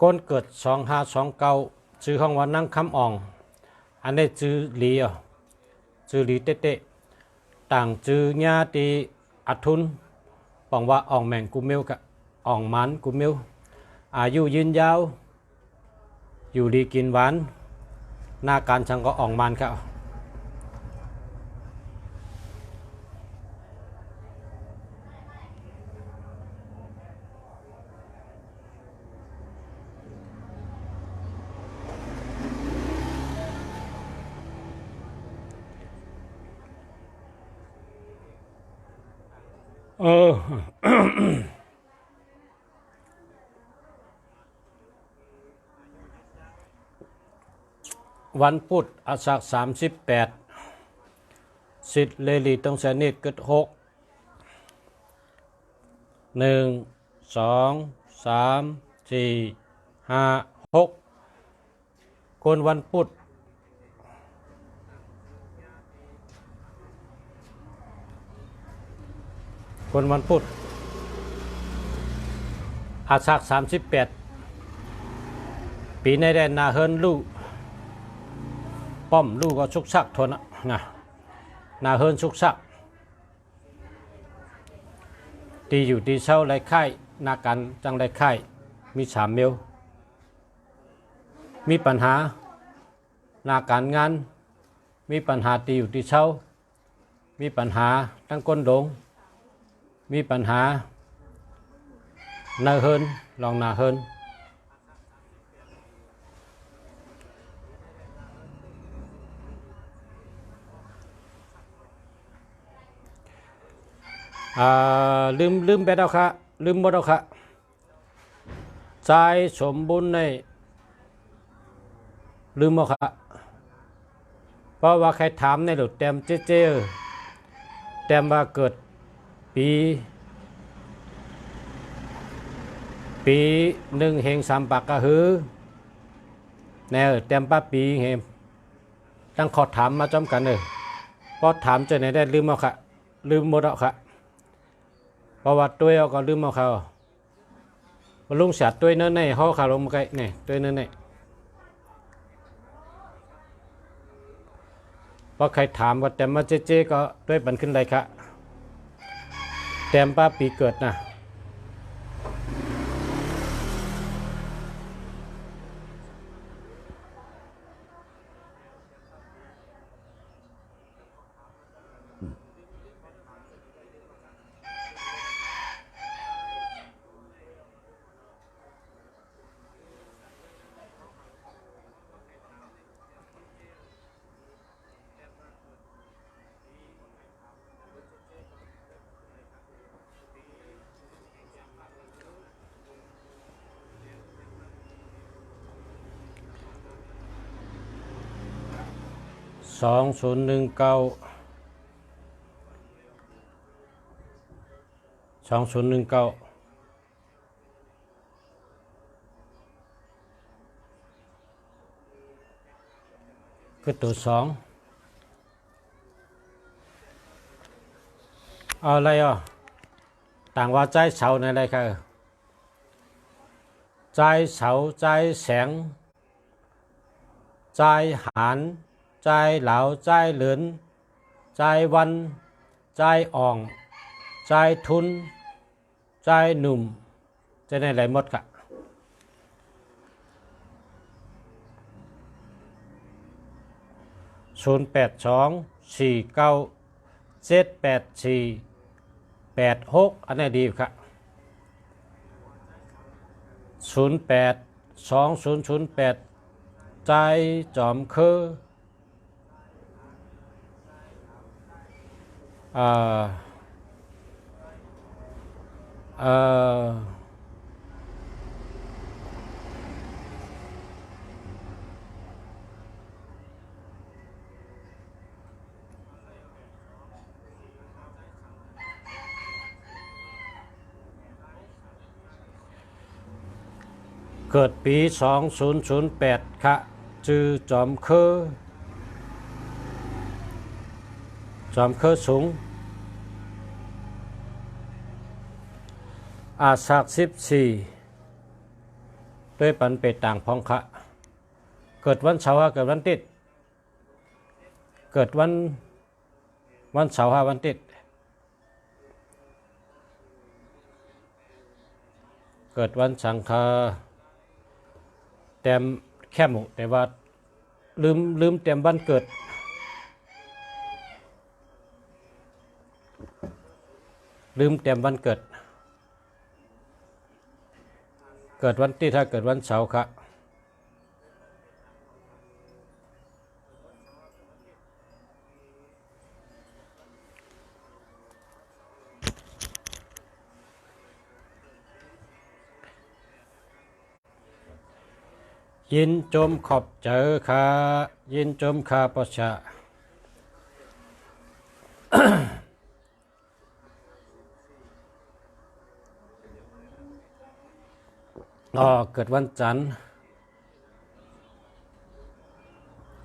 คนเกิด2529ชื่อของวันนั่งคำอ่องอันนี้ชื่อหลีอ่ะชื่อหลีเต้ๆต่างชื่อญาติอัทุนปองว่าอ่องแมงกุมิวกะอ่องมันกุมิวอายุยืนยาวอยู่ดีกินหวานหน้าการช่างก็อ่องมันครับเออ วันพุธอาสัก38สิทธิ์เลลีต้องเสนิทเกิด6 1 2 3 4 5 6คนวันพุธคนวันพุธอาสัก38ปีในแดนนาเฮินลู่ป้อมลู่ก็ชุกชักทนนะนาเฮินชุกชักตีอยู่ตีเช้าไรไข่นากันจังไรไข่มี3 เมลมีปัญหานาการงานมีปัญหาตีอยู่ตีเช้ามีปัญหาตั้งก้นดงมีปัญหานาเฮินลองนาเฮินลืมไปแล้วค่ะลืมหมดแล้วค่ะใจสมบูรณ์ในลืมหมดค่ะเพราะว่าใครถามในหลุดเต็มเจ๊เต็มว่าเกิดปี1 เฮง 3 ปากกะฮือแน่เต็มป้าปีเฮมตั้งขอถามมาจอมกันเลยพอถามจะไหนได้ลืมเอาค่ะลืมหมดแล้วค่ะเพราะว่าตัวเอาก็ลืมเอาเขาลุงเสียตัวนั้นในเขาขาลงมาไกลเนี่ยตัวนั้นในพอใครถามว่าแต่มาเจ๊ก็ด้วยบันขึ้นไรค่ะแต้มป้าปีเกิดนะ2019คือตัว2เอาอะไรอ่ะต่างว่าใจเสาในอะไรค่ะใจเสาใจแสงใจหานใจเหลาใจเหลือนใจวันใจอ่องใจทุนใจหนุ่มจะในไหลหมดกะ082497 78486อันนี้ดีครับ082008ใจจอมคือเอ่อเอ่อเกิดปี2008ค่ะชื่อจอมคือสูงอาศัก14ด้วยปันเป็ดต่างพองคะเกิดวันเสาร์เกิดวันติดเกิดวันเสาร์วันติดเกิดวันสังคาเต็มแค่หมู่แต่ว่าลืมเต็มวันเกิดลืมเต็มวันเกิดเกิดวันที่ถ้าเกิดวันเสาร์ครับยินจมขอบเจอค่ะยินจมคาปชะ อ๋อเกิดวันจันทร์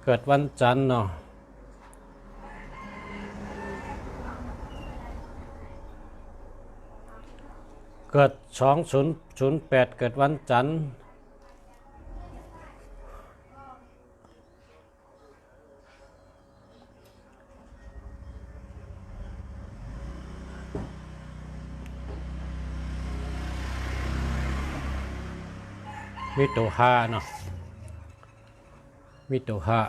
เกิดวันจันทร์เนาะเกิด2008เกิดวันจันทร์มีตัวห้าเนาะมีตัวห้า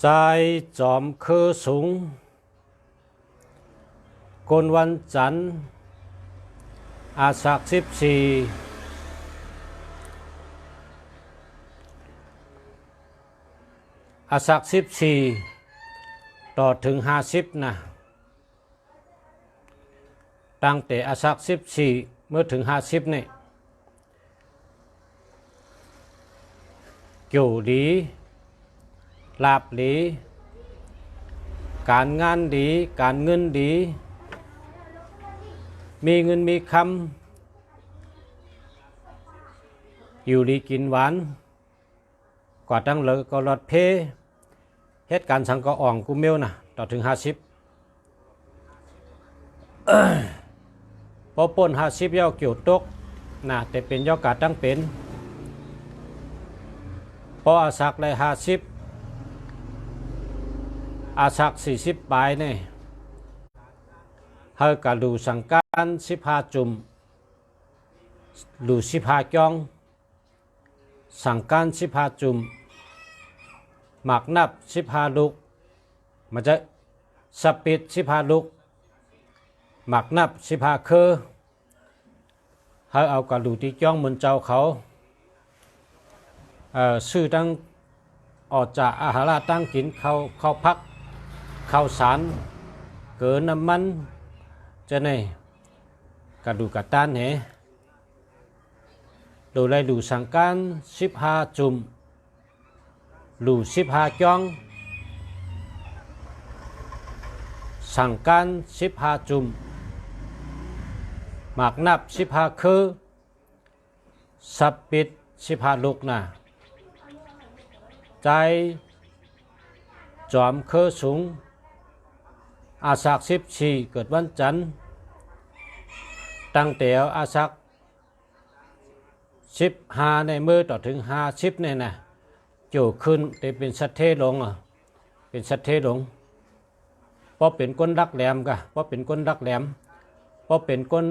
ใจจอมคือสูงกนวันจันทร์อาศัก14อาศัก14ต่อถึง50นะตั้งแต่อาศัก14เมื่อถึง50นี่เกี่ยวดีลาบดีการงานดีการเงินดีมีเงินมีคำอยู่ดีกินหวานกว่าตั้งเลยก็รอดเพเหตุการณ์สังก็อ่องกูเมลนะต่อถึง50พอป่น50ย่อเกี่ยวตกนะแต่เป็นย่อกาตั้งเป็น พออาศักได้50อาศัก40ปลายเนี่ยเฮากะดูสังการ15จุ่มดู15จ้องสังการ15จุ่มหมักนับ15ลูกมันจะสปิด15ลูกหมักนับ15คือเฮาเอากะดูที่จ้องเหมือนเจ้าเขาซื้อตั้งออกจากอาหารตั้งกินข้าวพักข้าวสารเกินน้ำมันจะไหนกระดูกระต้านเหดูได้ดูสังการ15จุ่มดู15จ้องสังการ15จุ่มหมากนับ15คือสับปิด15ลูกนะใจจอมเคอสูงอาศัก14เกิดวันจันทร์ตั้งแต่อาศัก15ในมือต่อถึง50เนี่ยนะโจขึ้นแต่เป็นสัตเทลงเป็นสัตเทลงเพราะเป็นก้นรักแหลมกะเพราะเป็นก้นรักแหลมเพราะเป็นก้น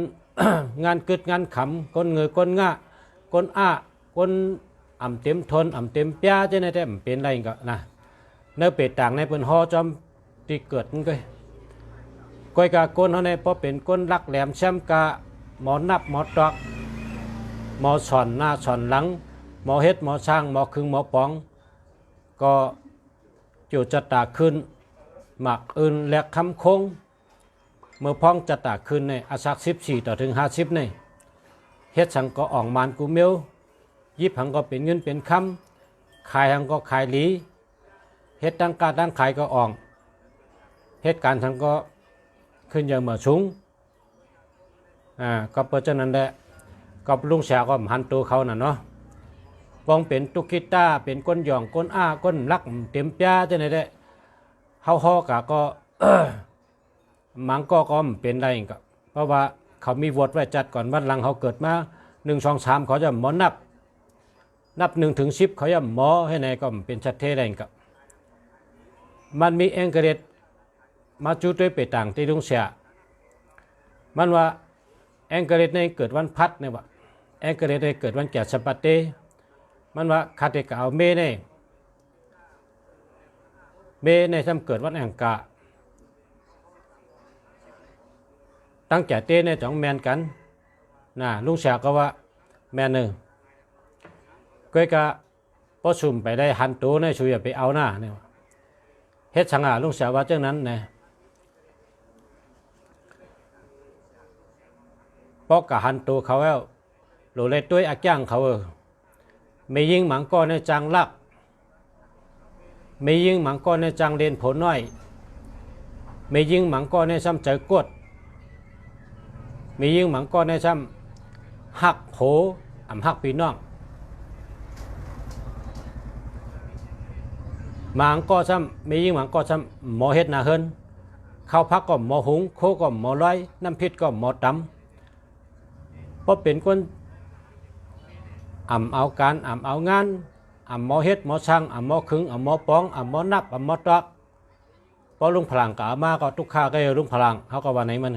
งานกึดงานขำก้นเงยก้นง่าก้นอ้าก้นอ่ำเต็มทนอ่ำเต็มเปียจะในแต่เป็นอะไรก็นะเนื้อเป็ดต่างในเปิ้นฮอจอมที่เกิดนั่นก็ก้อยกาก้นเขาในเพราะเป็นก้นรักแหลมแชมกะหมอนับหมอตอกหมอสอนหน้าสอนหลังหมอเฮ็ดหมอช่างหมอคึงหมอปองก็จุดจัดตาขึ้นหมักอื่นแหลกคำคงเมื่อพ้องจัดตาขึ้นในอาศัก14ต่อถึง50ในเฮ็ดสังก็อ่องมานกูเมียวยิบหังก็เป็นเงินเป็นคำขายหังก็ขายหลีเฮ็ดตั้งการตั้งขายก็อ่องเฮ็ดการทังก็ขึ้นอย่างเหมือสูงก็เพราะฉะนั้นแหละก็ลุงแสก็หันตัวเขาน่ะเนาะปองเป็นตุกิต้าเป็นก้นหย่องก้นอ้าก้นรักเต็มจ้าจะไหนได้เฮาฮอกะก็ มังก็เป็นไรก็เพราะว่าเขามีวดไว้จัดก่อนวันหลังเขาเกิดมา1 2 3เขาจะหมอนับ1ถึง10เขาจะหมอให้ไหนก็เป็นชัดเทไรก็มันมีเองกระเด็ดมาจุดด้วยไปต่างที่ลุงเสียมันว่าเองกระเด็ดในเกิดวันพัดเนี่ยว่าเองกระเด็ดในเกิดวันแก่สปัตเตมันว่าคาเตกเอาเมในทำเกิดวันแองกะตั้งใจเต้ในจ้องแมนกันนะลุงเสียก็ว่าแมนหนึ่งก้อยกะพอสุ่มไปได้หันตัวในช่วยไปเอาหน้าเนี่ยเฮ็ดสังหาลุงเสียว่าเจ้านั้นนะพอกะหันตัวเขาแล้วโหลเลยตัวอักย่างเขาไม่ยิงหมังก้อนในจังลักไม่ยิงหมังก้อนในจังเด่นผลน้อยไม่ยิงหมังก้อนในซ้ำใจกดไม่ยิงหมังก้อนในซ้ำหักโหหักพี่น้องหมังก้อซ้ำไม่ยิงหมังก้อซ้ำหมอเฮ็ดนาเฮินข้าวพักก็หมอหุงโคก็หมอร้อยน้ำพริกก็หมอตำเพราะเป็นคนเอาการเอางานหมอเฮ็ดหมอช่างหมอคึงหมอปองหมอนับหมอตอกพอลุงพลังกะมาก็ทุกข้าก็ลุงพลังเขาก็ว่าไหนมัน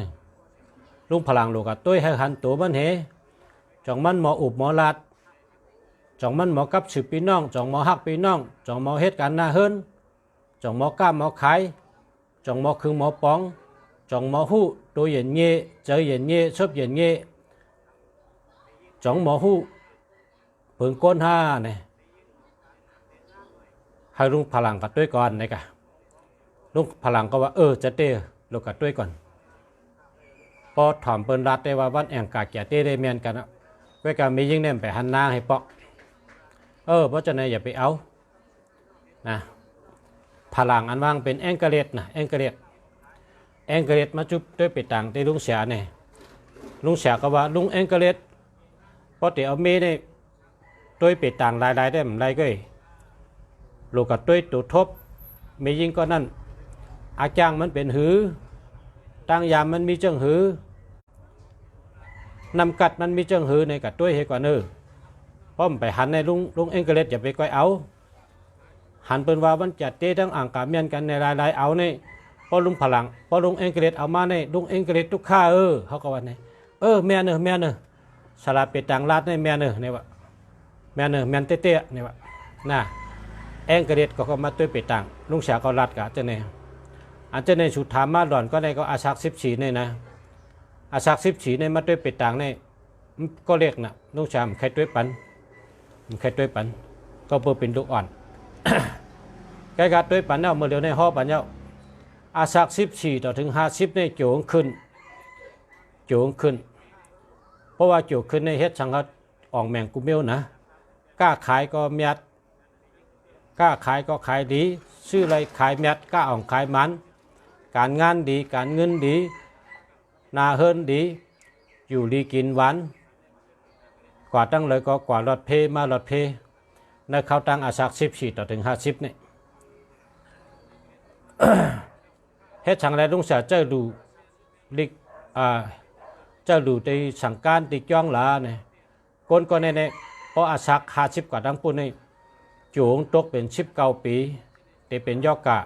ลุงพลังโลกะตุ้ยให้หันตัวมันเหจ่องมันหมออุบหมอลาดจ่องมันหมอกับสืบพี่น้องจ่องหมอฮักพี่น้องจ่องหมอเฮ็ดการหน้าเฮิรนจ่องหมอก้ามหมอขายจ่องหมอคึงหมอปองจ่องหมอหู้ตัวเย็นเงี้ยเจอเย็นเงี้ยชอบเย็นเงี้ยจ่องหมอหู้เพิ่งก้นห้าเนี่ยให้ลุงพลังกับด้วยก่อนนะกะลุงพลังก็ว่าจะเต้ลูกกับด้วยก่อนพอถอมเปิ้นรัดได้ว่าวันแองกาแก่เต้ได้เมียนกันนะไว้การมียิ่งแนมไปหันหน้าให้ปอกเพราะฉะนั้นอย่าไปเอานะพลังอันว่างเป็นแองกะเล็ดนะแองกะเล็ดมาจุบด้วยไปต่างที่ลุงเสียเนี่ยลุงเสียก็ว่าลุงแองกะเล็ดพอเดี๋ยวเอาเมย์เนี่ยด้วยไปต่างรายได้เหมือนไรก็ลูกกับด้วยตัวทบมียิ่งก็นั่นอาจางมันเป็นหือตั้งยามมันมีเจ้งหือนำกัดมันมีเจ้งหือในกัดด้วยให้กว่าเนื้อเพราะมันไปหันในลุงเอ็งกะเล็ดอย่าไปก้อยเอา หันเป็นว่ามันจะเตะทั้งอ่างกาเมียนกันในรายๆเอาในพอลุงพลังพอลุงเอ็งเกรดเอามาในลุงเอ็งเกรดทุกข้าเขาก็ว่าในแม่เนอะสลับเป็ดต่างลาดในแม่เนอะเนี่ยว่าแม่เนอะแม่นเตะเนี่ยว่าน่ะเอ็งเกรดก็มาตัวเป็ดต่างลุงเสียก็ลาดกะเจ้าเนี่ยอันเจ้าในสุดถามมาหล่อนก็ในก็อาชัก14เนี่ยนะอาชัก14เนี่ยมาตัวเป็ดต่างเนี่ยก็เรียกนะลุงเสียมใครตัวปันก็เพื่อเป็นลูกอ่อนใกล้กับตัวปันเนี่ยเมื่อเดียวในห่อปันเนี่ยอาศัก14ต่อถึง50ในโจงขึ้นเพราะว่าโจงขึ้นในเฮ็ดสังกัดอ่องแมงกุเมลนะกล้าขายก็เมียดกล้าขายก็ขายดีซื้ออะไรขายเมียดกล้าอ่องขายมันการงานดีการเงินดีนาเฮินดีอยู่ดีกินหวานกว่าตั้งเลยก็กว่ารถเพมาลดเพในเขาตั้งอาศัก14ต่อถึง50เนี่ยเฮ็ดสังไรลุงเสียเจ้าดูลิกเจ้าดูในสังการติจ้องหลาเนี่ยคนก็ในเพราะอาศัก50กว่าดังปุ่นในโจงตกเป็น19ปีแต่เป็นยอกะ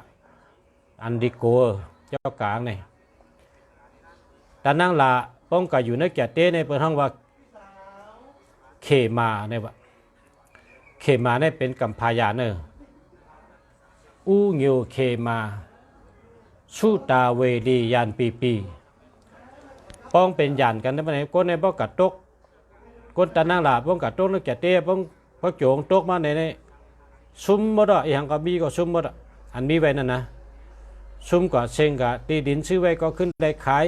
อันดิโกยอกะเนี่ยแต่นั่งลาป้องกันอยู่ในแก่เต้ในเปิดห้องว่าเขมาเนี่ยว่าเขมาเนี่ยเป็นกัมพายาเนออูเงียวเขมาสู้ตาเวดียานปีป้องเป็นยานกันได้ไหมก้นในป้องกัดตกก้นตานั่งหลาป้องกัดตกแล้วแก่เต้ป้องพระโจงตกมาในซุ้มหมดอ่ะอย่างกับบีก็ซุ้มหมดอ่ะอันมีไว้นั่นนะซุ้มก็เชงกับตีดินซื้อไว้ก็ขึ้นได้ขาย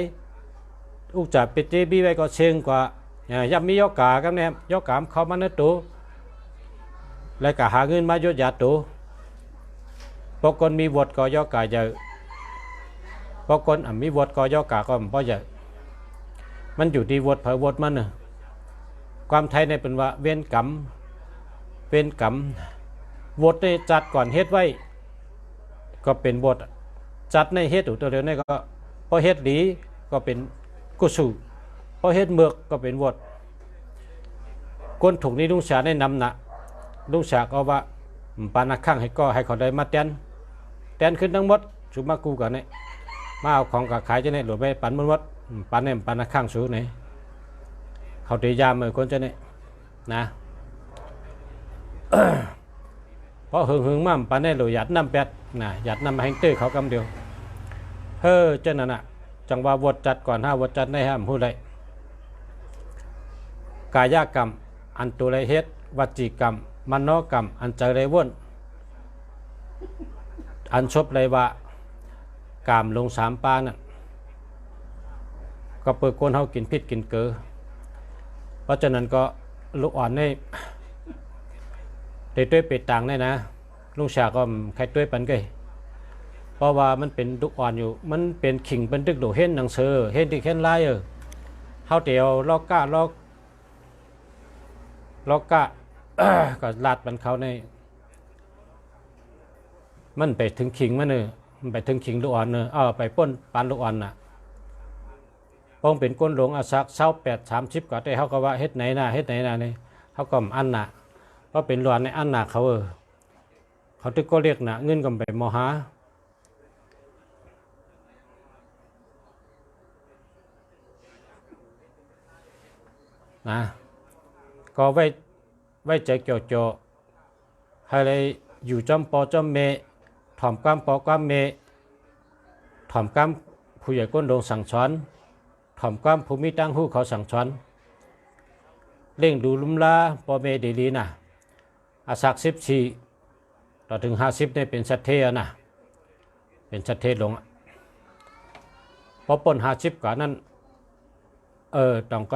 อุกจับเป็ดเจบีไว้ก็เชงกว่ายับมียอกกากันเนี่ยยอกกามเข้ามาในตัวแล้วก็หาเงินมาโยดยาตัวพอคนมีวดก็ยอกกาเยอะพอคนมีวดก็ยอกกาก็เพราะเยอะมันอยู่ที่วดเผยวดมันเนอะความไทยในเป็นว่าเว้นกรรมวดในจัดก่อนเฮ็ดไว้ก็เป็นวดจัดในเฮ็ดอยู่ตัวเดียวนี่ก็พอเฮ็ดดีก็เป็นกุศลพอเฮ็ดเมือกก็เป็นวดคนถูกนี้ลุงเสียได้นำนะลุงเสียก็ว่าปานักข้างให้ก็ให้เขาได้มาแตนขึ้นทั้งหมดสุมากูกันเนี่ยมาเอาของกับขายจะเนี่ยหลุดไปปันมันวัดปันเนี่ยปันนักข้างสูงเนี่ยเขาตียามเลยคนจะเนี่ยนะ เพราะหึงมั่มปันเนี่ยหลุดหยัดน้ำเป็ดนะหยัดน้ำแห้งตื้อเขากำเดียวเจ้านั่นน่ะจังว่าวดจัดก่อนวดจัดในห้ามผู้ใดกายกรรมอันตุไรเฮ็ดวัจีกรรมมโนกรรมอันใจไรว่นอันชบไรว่ากามลง3 ปานั่นก็เปิดก้นเฮากินพิษกินเกลือเพราะฉะนั้นก็ลูกอ่อนในด้วยเป็ดต่างได้นะลุงชาก็ใครด้วยปันเกยเพราะว่ามันเป็นลูกอ่อนอยู่มันเป็นขิงเป็นตึกโดเห็นหนังสือเห็นที่เห็นลายเฮาเตียวลอกก้าก็ลาดมันเขาในมันไปถึงขิงมันไปถึงขิงลูกอ่อนไปป้นปานลูกอ่อนน่ะป้องเป็นก้นหลวงอาศัก28-30ก็ได้เขาก็ว่าเฮ็ดไหนน่ะนี่เขาก็อันน่ะเพราะเป็นหลวนในอันน่ะเขาเขาตึกก็เรียกน่ะเงินก็ไปมหานะก็ไว้ใจเกี่ยวโจให้เลยอยู่จอมปอจอมเมถ่อมความปอความเมถ่อมความผู้ใหญ่ก้นโดงสั่งสอนถ่อมความภูมิตั้งหู้เขาสั่งสอนเร่งดูลุมลาปอเมดีลีนะอาศัก14ต่อถึง50เนี่ยเป็นสัตเทนะเป็นสัตเทลงพอปน50กว่านั้นต้องไ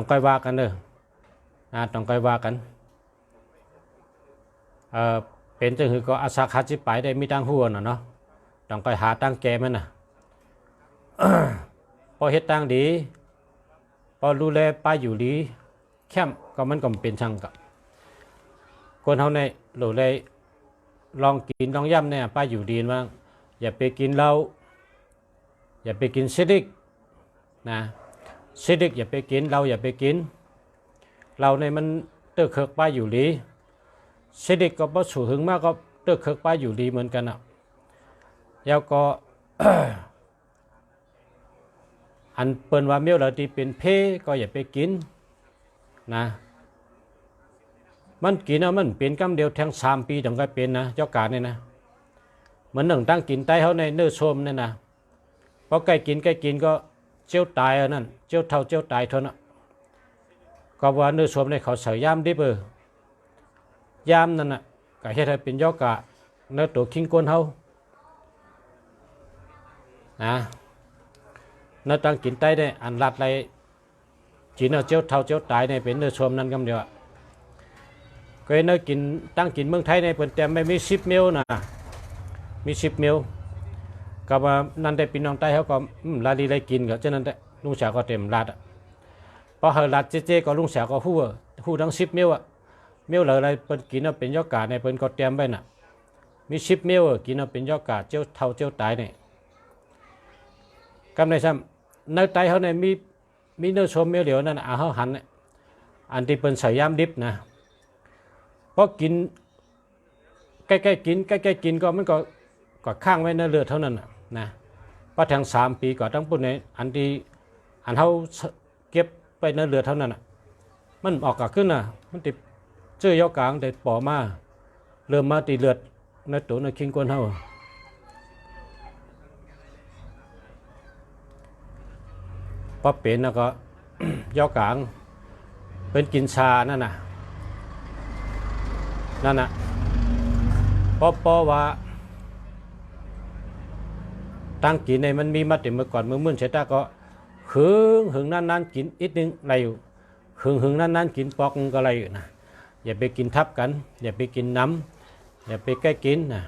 ปว่ากันต้องไปว่ากันเป็นจังคือก็อาศัก50ไปได้มีตั้งหัวเนาะต้องไปหาตั้งแกมันพอเฮ็ดตั้งดีพอดูแลป้าอยู่ดีแคมก็มันก็เป็นช่างกับคนเฮาในโหลเลยลองกินลองย่ำเนี่ยป้าอยู่ดีบ้างอย่าไปกินเหล้าอย่าไปกินซิดิกนะซิดิกอย่าไปกินเราอย่าไปกินเราในมันเตอเคิกป้าอยู่ดี เสด็จก็บ่สู่หึงมากก็เติกเคิกไปอยู่ดีเหมือนกันอ่ะแล้วก็ อันเปิ้นว่าเมียวเราที่เป็นเพก็อย่าไปกินนะมันกินเอามันเป็นกำเดียวแทง3 ปีถึงก็เป็นนะเจ้าการนี่นะเหมือนหนึ่งตั้งกินใต้เขาในเนื้อชมนี่นะพอใกล้กินก็เจียวตายอันนั้นเจียวเท่าเจียวตายเท่านั้นก็ว่าเนื้อชมในเขาใส่ยามดิบยามนั่นน่ะก็เฮ็ดให้เป็นยอกะเนื้อตัวคิงก้นเฮานะเนื้อตั้งกินใต้ได้อันรัดไรจีนเอาเจียวเท่าเจียวตายในเป็นเนื้อชมนั่นกำเดียวก็เนื้อกินตั้งกินเมืองไทยในเปิ้นแต่ไม่มี10 เมลนะมี10 เมลก็ว่านั่นได้พี่น้องใต้เขาก็ลาดีได้กินก็ฉะนั้นลุงสาวก็เต็มลาดพอเฮาลาดเจ๊ก็ลุงสาวก็ฮู้ทั้ง10 เมลอ่ะเมลอะไรเปิ้นกินเอาเป็นยอกาในเปิ้นก็เตรียมไว้น่ะมี10 เมลกินเอาเป็นยอกาเจียวเท่าเจียวตายนี่กำได้ซ้ำในใต้เขาเนี่ยมีเนื้อชมเมลเดียวนั่นเฮาหันอันที่เปิ้นใส่ยามดิบนะพอกินใกล้ๆกินก็มันก็ข้างไว้ในเลือดเท่านั้นนะพอแทง3 ปีก็ต้องปุ่นในอันที่อันเขาเก็บไปในเลือดเท่านั้นมันออกก็ขึ้นมันติดเจื้อยอกลางแต่ปอมาเริ่มมาตีเลือดในตัวในคิงก้นเฮาพอเป็นแล้วก็ ยอกลางเป็นกินชานั่นน่ะพอว่าตั้งกินในมันมีมาแต่เมื่อก่อนเมื่อเสร็จแล้วก็หึงนั้นกินอีกนึงอะไรอยู่หึงนั้นกินปอกก็อะไรอยู่นะอย่าไปกินทับกันอย่าไปกินน้ำอย่าไปใกล้กินนะ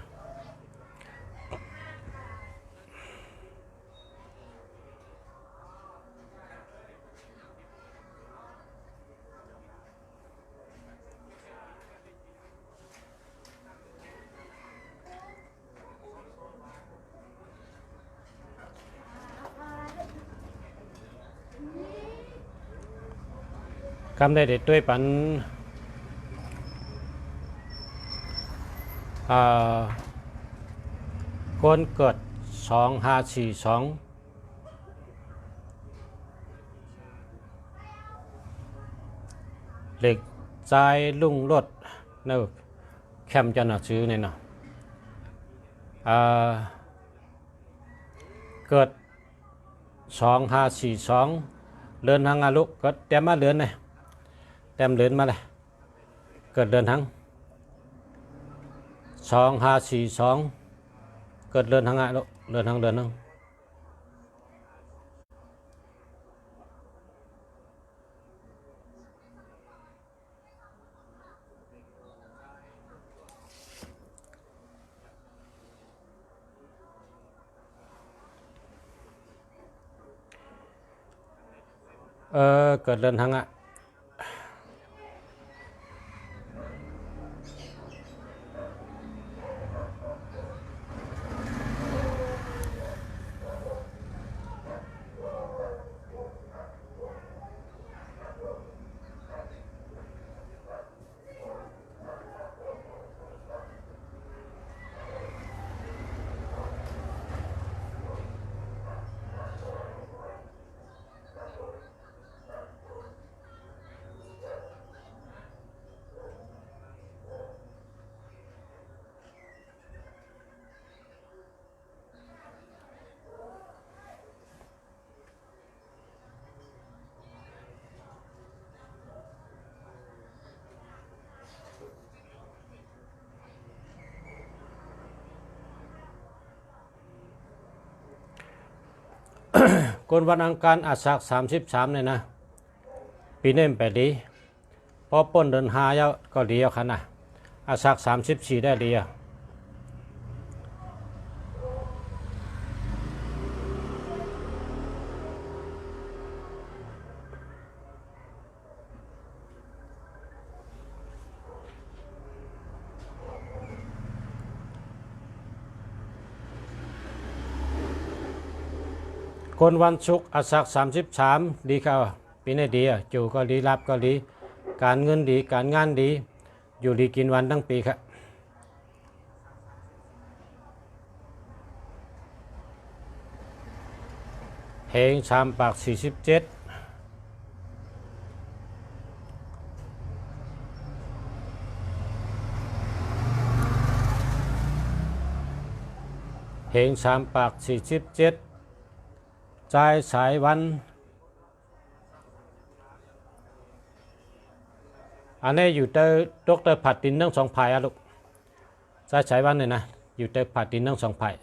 คำได้เด็ดด้วยปันคนเกิด2542เหล็กใจลุ่งรถเนอะแคมจะหนักซื้อเนี่ยเนาะเกิด2542เดินทางอาลุก็เต็มมาเดือนเลยเต็มเดือนมาเลยเกิดเดือนทั้ง2542เกิดเดือนทั้งอาลุเดือนทั้งเกิดเดือนทั้งคนวันอังคารอาศัก33เนี่ยนะปีนี้ไปดีพอป้นเดินหายก็ดีเอาขนาดอาศัก34ได้ดีคนวันศุกร์อาศัก33ดีครับปีนี้ดีจู่ก็ดีรับก็ดีการเงินดีการงานดี อยู่ดีกินวันทั้งปีครับเพลงชามปาก47เพลงชามปาก47ใจสายวันอันนี้อยู่เตอดรผัดดินทั้งสองภายอะลูกใจสายวันเนี่ยนะอยู่เตอผัดดินทั้งสองภาย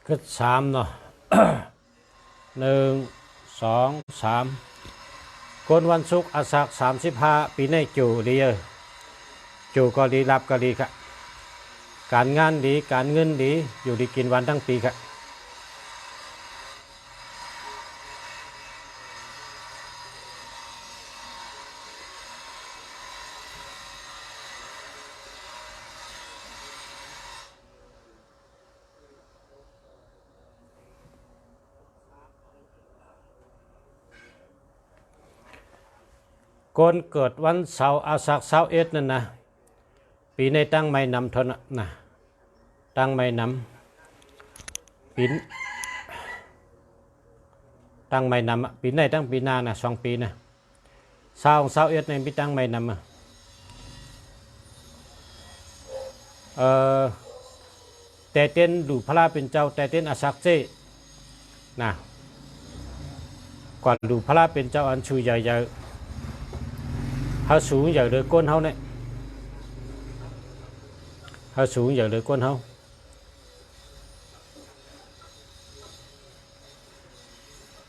ขึ้น3เนาะ 1 2 3คนวันศุกร์อาสัก35ปีในจูดีจูก็ดีรับก็ดีครับการงานดีการเงินดีอยู่ดีกินวันทั้งปีครับคนเกิดวันเสาร์อาสัก21นั่นนะปีในตั้งไม่นำทนนะตั้งไม่นำปีตั้งไม่นำปีในตั้งปีหน้านะ2 ปีนะ21ในปีตั้งไม่นำแต่เต้นดูพระเป็นเจ้าแต่เต้นอาสักเจนะก่อนดูพระเป็นเจ้าอันชูใหญ่ๆเขาสูงอย่างเลยก้นเขาเนี่ยเขาสูงอย่างเลยก้นเขา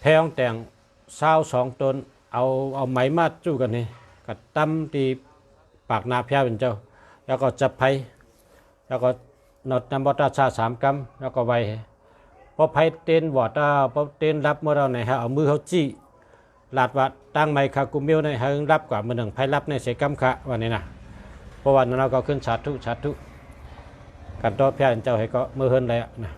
แพงแต่ง22 ต้นเอาไม้มาจู้กันนี่กับตั้มตีปากนาพยาเป็นเจ้าแล้วก็จับไผ่แล้วก็นดน้ำบอตาชา3 กำแล้วก็ไว้พอไผ่เต้นวอดพอเต้นรับเมื่อเราไหนฮะเอามือเขาจี้ลาดว่าตั้งไม้คากุมิวในให้รับกว่ามือหนึ่งไพ่รับในเสกำคะวันนี้นะเพราะวันนั้นเราก็ขึ้นสาธุกันต่อพระเจ้าให้ก็มือเฮินเลยนะ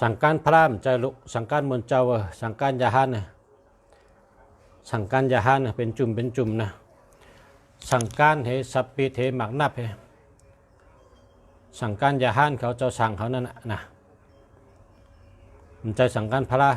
สังการพระมใจลุสังการมนเจ้าสังการยาหันนะสังการยาหันนะเป็นจุ่มนะสังการเหสับปีเทหมักนับเหสังการยาหันเขาเจ้าสั่งเขานั่นนะมันใจสังการพระ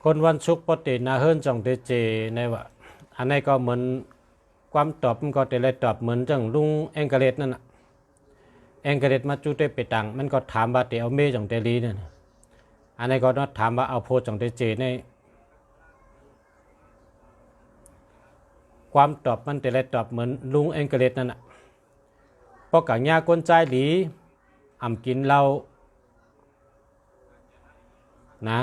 คนวันศุกร์ปกตินาเฮิรนจงเตเจในว่าอันนี้ก็เหมือนความตอบมันก็แต่ละตอบเหมือนจังลุงแองเกเลตนั่นน่ะแองเกเลตมาจูเตไปตังมันก็ถามว่าเตเอาเมจงเตลีนั่นอันนี้ก็นถามว่าเอาโพจงเตเจในความตอบมันแต่ละตอบเหมือนลุงแองเกเลตนั่นน่ะเพราะกังยาคนใจดีอ่ำกินเหล้านะ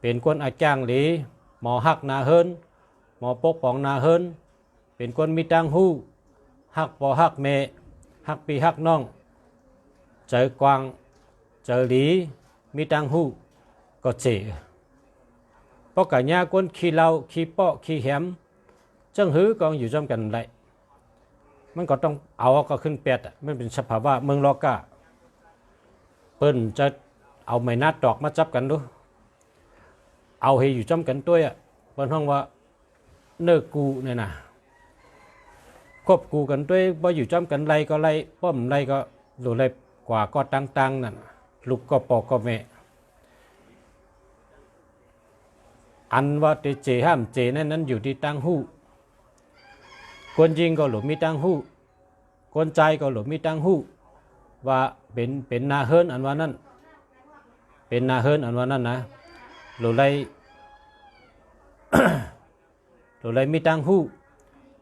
เป็นคนอาจ้างหลีหมอหักนาเฮินหมอปกป้องนาเฮินเป็นคนมีตังหู้หักปอหักเมหักปีหักน้องเจอกวางเจอหลีมีตังหู้ก็เจเพราะกัญญาคนขี้เหล้าขี้เปาะขี้แหมจังหื้อกองอยู่จอมกันไรมันก็ต้องเอาก็ขึ้นเป็ดมันเป็นสภาวะเมืองลอกาเปิ้นจะเอาไม้นัดดอกมาจับกันดูเอาให้อยู่จำกันตัวอ่ะบนห้องว่าเนื้อกูเนี่ยนะ ควบคู่กันด้วยบ่อยู่จ้อมกันไรก็ไรป้อมไรก็หรือไรกว่าก็ตั้งนั่นลูกก็ปอกก็แม่อันว่าเจห้ามเจนั้นอยู่ที่ตั้งหู้คนยิงก็หลุมมีตั้งหู้คนใจก็หลุมมีตั้งหู้ว่าเป็นนาเฮิรนอันว่านั้นเป็นนาเฮิรนอันว่านั้นนะหรือไร หรือไรมีตั้งหู้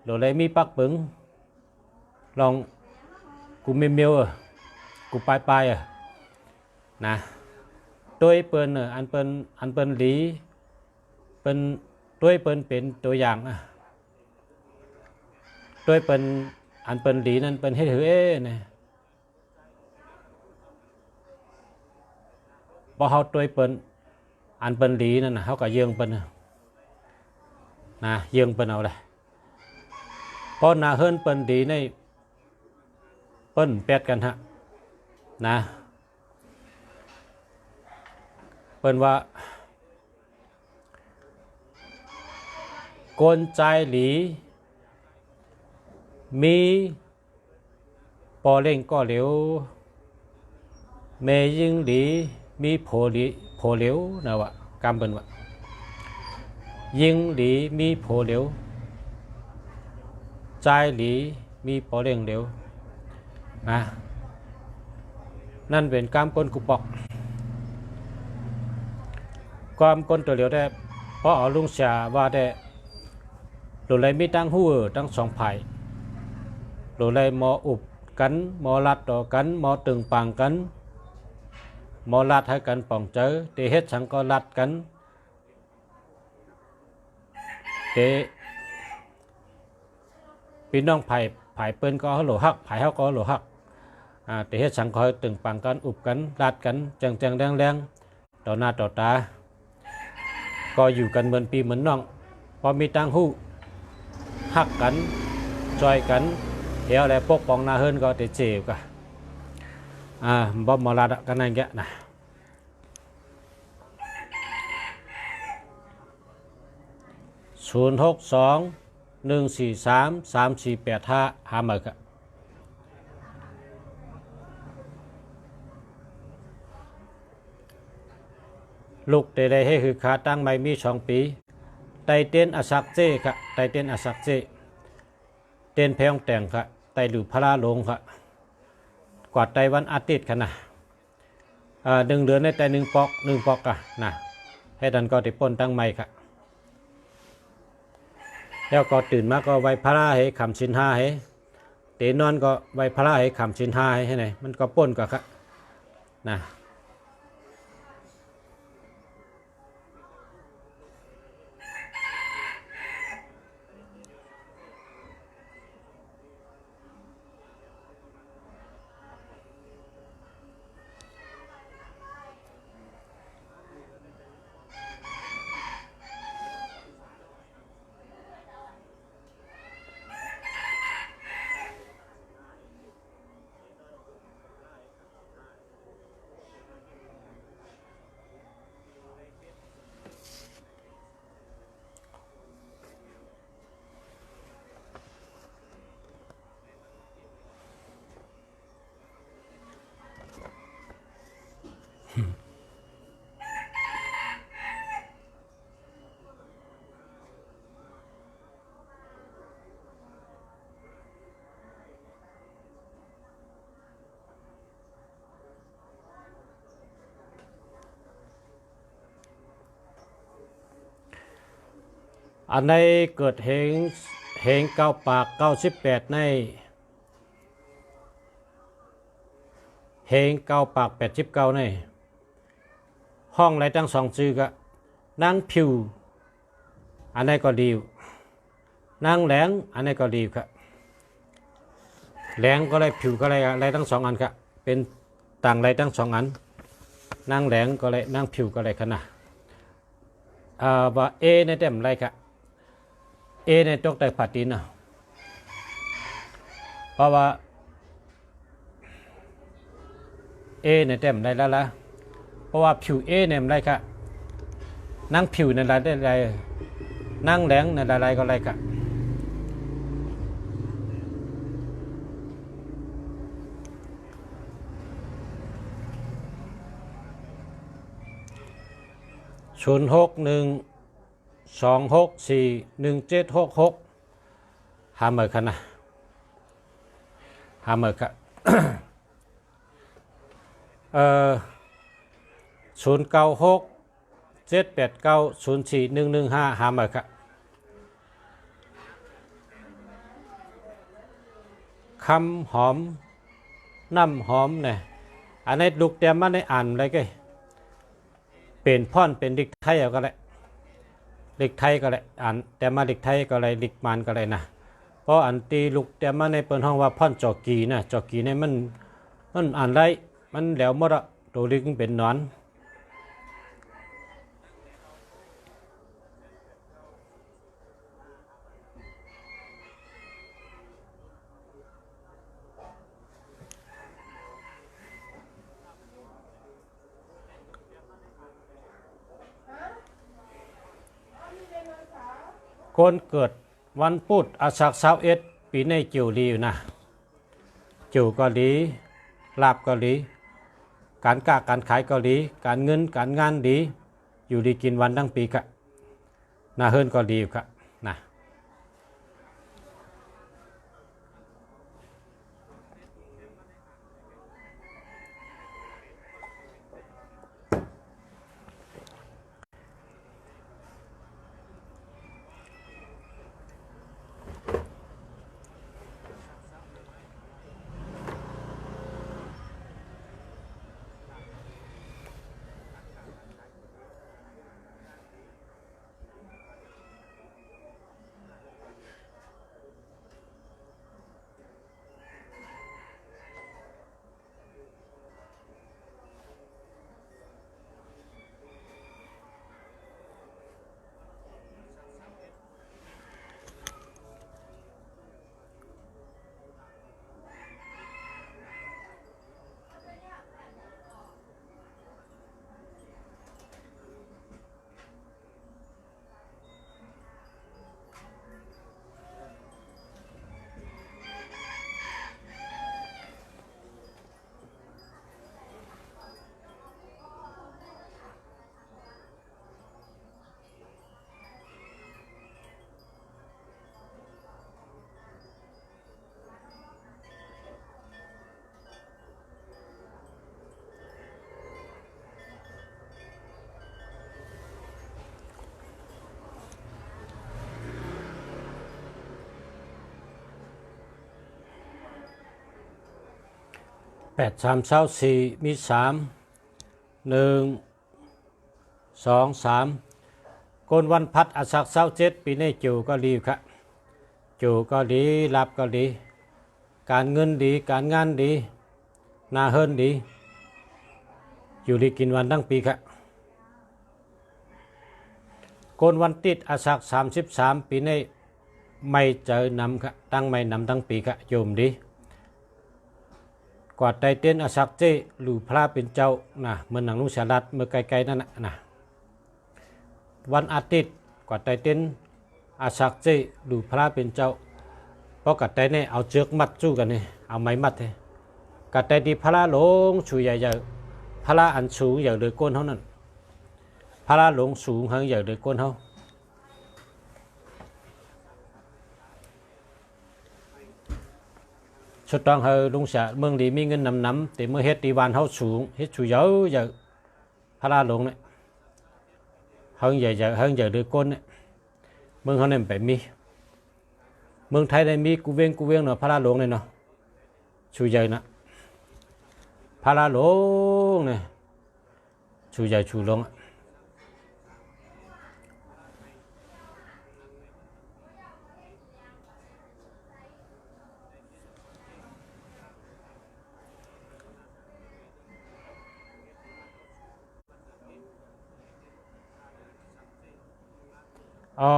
หรือไรมีปักปึงลองกูเมียวกูปลายนะโดยเปิ้นอันเปิ้นหลีเปิ้นด้วยเปิ้นเป็นตัวอย่างด้วยเปิ้นอันเปิ้นหลีนั่นเปิ้นเฮ็ดหือเนี่ยบ่เฮาด้วยเปิ้นอันเปิ้นหลีนั่นน่ะเฮาก็เยืองเปิ้นนะเยืองเปิ้นเอาเลยเพราะนาเฮิรนเปิ้นดีในเปิ้นแปดกันฮะนะเปิ้นว่าโกนใจหลีมีปอเล่งก็เหลวเมยิงหลีมีโผเหลวนะวะกำเปิ้นว่ายิงหลีมีโผเหลวใจหลีมีปอเล่งเหลวนะนั่นเป็นกามก้นกุปอกความก้นตัวเหลียวได้เพราะเอาลุงเสียว่าได้หลุดเลยมีตั้งหู้ตั้งสองไผ่หลุดเลยมออุบกันมอลัดต่อกันมอตึงปังกันมอลัดให้กันป่องเจอเตเฮ็ดสังก็ลัดกันเตพี่น้องไผ่เปิ้นก็หลุดหักไผ่เฮาก็หลุดหักเตเฮ็ดสังก็ตึงปังกันอุบกันลัดกันจังแรงต่อหน้าต่อตาก็อยู่กันเหมือนปีเหมือนน้องพอมีตั้งหู้หักกันจอยกันเดี๋ยวอะไรปกป้องนาเฮิรนก็เตเจียวกันบ่มาลาดกันนั่นแกนะ062-143-3485หามากันลูกได้ให้คือขาตั้งไม่มี2 ปีไตเต้นอสักเจค่ะไตเต้นอสักเจเต้นเพลงแต่งค่ะไตหรือพระลาลงค่ะกวาดไตวันอาทิตย์ค่ะนะ1 เดือนในไต1 ปอกค่ะนะให้ดันก็ติดปนตั้งไม่ค่ะแล้วก็ตื่นมาก็ไว้พระลาให้คำชินห้าให้เตนอนก็ไว้พระลาให้คำชินห้าให้ไหนมันก็ป้นก็ค่ะนะอันในเกิดเหงเก้าปาก98ในเหงเก้าปาก89ในห้องไรตั้ง2 ชื่อก็นางผิวอันไหนก็ดีนางแหลงอันไหนก็ดีครับแหลงก็ไรผิวก็ไรทั้ง2 อันครับเป็นต่างไรทั้ง2 อันนางแหลงก็ไรนางผิวก็ไรขนาดว่าในเต็มไรครับในตกแต่ผัดดินนะเพราะว่าในเต็มได้แล้วละเพราะว่าผิวเนี่ยมันได้ค่ะนั่งผิวในอะไรได้ไรนั่งแหลงในอะไรก็ไรค่ะ 0612641766หาเมื่อกันนะหาเมื่อกัน096789041115หาเมื่อกันคำหอมน้ำหอมเนี่ยอันนี้ลูกเตรียมมาในอ่านอะไรก็เป็นพ่อนเป็นดิกไทยก็เลยดิกไทยก็เลยอ่านแต่มาดิกไทยก็เลยดิกมันก็เลยนะเพราะอันตีลูกเตรียมมาในเปิ้นห้องว่าพ่อนจอกีนะจอกีเนี่ยมันอ่านได้มันแล้วหมดอะตัวลิงเป็นนอนคนเกิดวันพุธอาสัก21ปีในจิวดีอยู่นะจิวก็ดีลาบก็ดีการค้าการขายก็ดีการเงินการงานดีอยู่ดีกินวันทั้งปีกะนาเฮิรนก็ดีกะนะ8324มี3 1 2 3คนวันพัดอาสัก27ปีในจิวก็ดีครับจิวก็ดีลาบก็ดีการเงินดีการงานดีนาเฮิรนดีอยู่ดีกินวันทั้งปีครับคนวันติดอาสัก33ปีในไม่เจอนำครับตั้งไม่นำทั้งปีครับโยมดีกว่าไตเต้นอาสักเจหรือพระเป็นเจ้านะเมื่อหนังนุ่งสารัดเมื่อไกลๆนั่นนะวันอาทิตย์กว่าไตเต้นอาสักเจหรือพระเป็นเจ้าเพราะกัดไตเนี่ยเอาเชือกมัดสู้กันนี่เอาไม้มัดเลยกัดไตที่พระหลงชูใหญ่ๆพระอันสูงอย่างเดือก้นเขานั่นพระหลงสูงเฮงอย่างเดือก้นเขาสุดต้องเฮลุงเสียเมืองดีมีเงินนำแต่เมื่อเฮ็ดดีวันเขาสูงเฮ็ดชูเยอะอย่างพระหลงเนี่ยเฮงใหญ่ๆเฮงอย่างเดือก้นเนี่ยเมืองเขาเนี่ยไปมีเมืองไทยได้มีกูเวียงเนาะพระหลงเนี่ยเนาะชูใหญ่นะพระหลงเนี่ยชูใหญ่ชูลงอ๋อ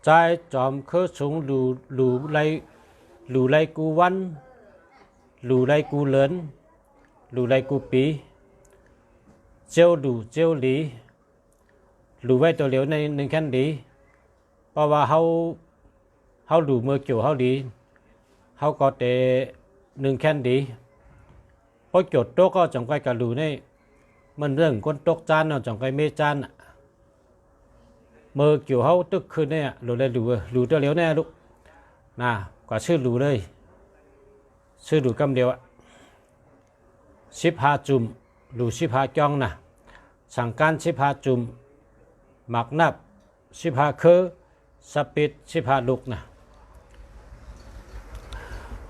ใจจอมคือสูงหลูไลกูวันหลูไลกูเหลินหลูไลกูปีเจียวดูเจียวหลีหลูไว้ตัวเหลียวในหนึ่งแค่นดีเพราะว่าเขาดูเมื่อเกี่ยวเขาดีเขาก็แต่หนึ่งแค่นดีเพราะจดโต๊ะก็จังไว้กับหลูใน มันเรื่องคนตกจานเนาะจังไกเมจานน่ะมือเกี่ยวเฮาตึกขึ้นเนี่ยรู้ได้รู้เดี๋ยวแน่ลูกนะกว่าชื่อรู้เลยชื่อรู้กำเดียวอะ15จุ่มรู้15จ้องนะสั่งการ15จุ่มหมักนับ15คือสปิด15ลูกนะ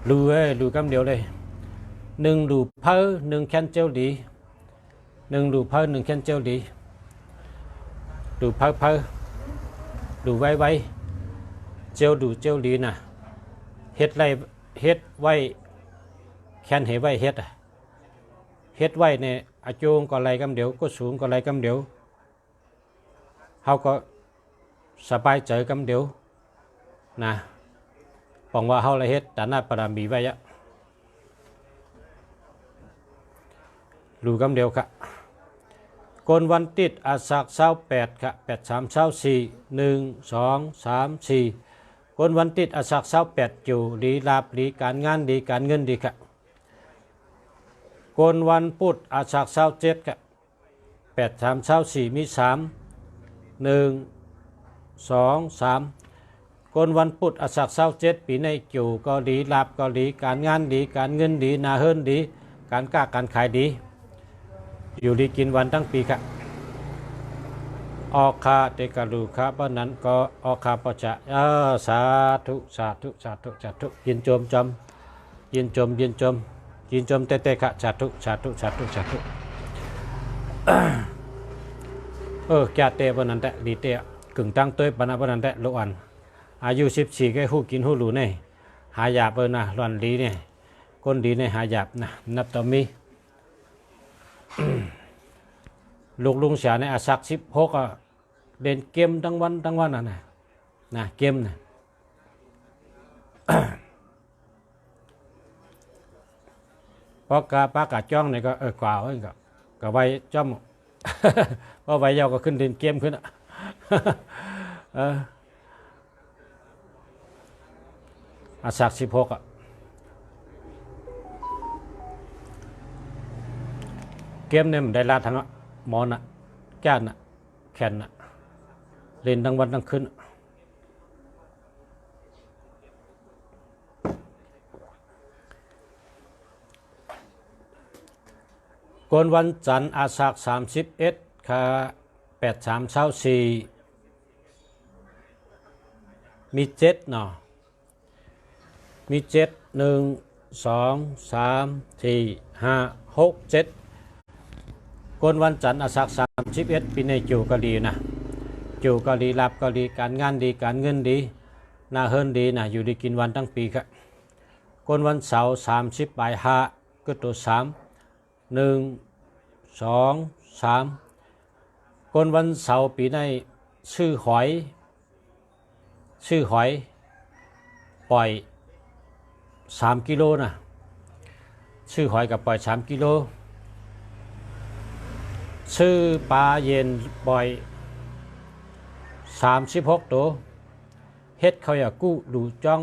รู้เอ้ยรู้กำเดียวเลย1รู้เพ้อ1แคนเจลดี1รู้เพ้อ1แคนเจลดีรู้เพ้อดูไว้เจลดูเจลดีนะเฮ็ดไรเฮ็ดไว้แคนเหไว้เฮ็ดเฮ็ดไว้เนี่ยอาโจงก็ไรกำเดียวก็สูงก็ไรกำเดียวเฮาก็สบายใจกำเดียวนะปองว่าเฮาละเฮ็ดแต่หน้าปรามีไว้อะรู้กำเดียวค่ะกนวันติดอาสัก28ค่ะ8324 1 2 3 4กนวันติดอาสัก28อยู่ดีลาบดีการงานดีการเงินดีค่ะกนวันพุธอาสัก27ค่ะ8324มี3 1 2 3กนวันพุธอาสัก27ปีในอยู่ก็ดีลาบก็ดีการงานดีการเงินดีนาเฮิรนดีการค้าการขายดีอยู่ดีกินวันทั้งปีค่ะออกคาเตกาลูคาบ้านนั้นก็ออกคาปะจะสาธุสาธุสาธุสาธุยินจมจำยินจมยินจมยินจมเตเตค่ะสาธุสาธุสาธุสาธุแกเตบ้านนั้นแต่ดีเตะกึ่งตั้งตัวบ้านนั้นแต่ลูกอันอายุ14ก็หู้กินหู้หลูเนี่ยหายาบนะหลอนดีเนี่ยคนดีเนี่ยหายาบนะนับต่อมีลูกลุงเสียในอาสัก16อ่ะเล่นเกมทั้งวันนะเกมนะพอกาปากาจ้องเนี่ยก็กว่าก็ไว้จ้อม เพราะไว้ยาวก็ขึ้นเล่นเกมขึ้นอาสัก16อ่ะเกมเนี่ยมันได้ลาทั้งหมอนอ่ะแก้นอ่ะแขนอ่ะเล่นทั้งวันทั้งคืนกนวันจันทร์อาสัก31ค่ะ8324มี7เนาะมี7 1 2 3 4 5 6 7กนวันจันทร์อาสัก31ปีในจูก็ดีนะจูก็ดีรับก็ดีการงานดีการเงินดีนาเฮิรนดีนะอยู่ดีกินวันทั้งปีครับกนวันเสาร์30 บ่าย 5ก็ตัว3 1 2 3กนวันเสาร์ปีในชื่อหอยปล่อย3 กิโลนะชื่อหอยกับปล่อย3 กิโลชื่อปลาเย็นปล่อย36 ตัวเฮ็ดเขาอยากกู้ดูจ้อง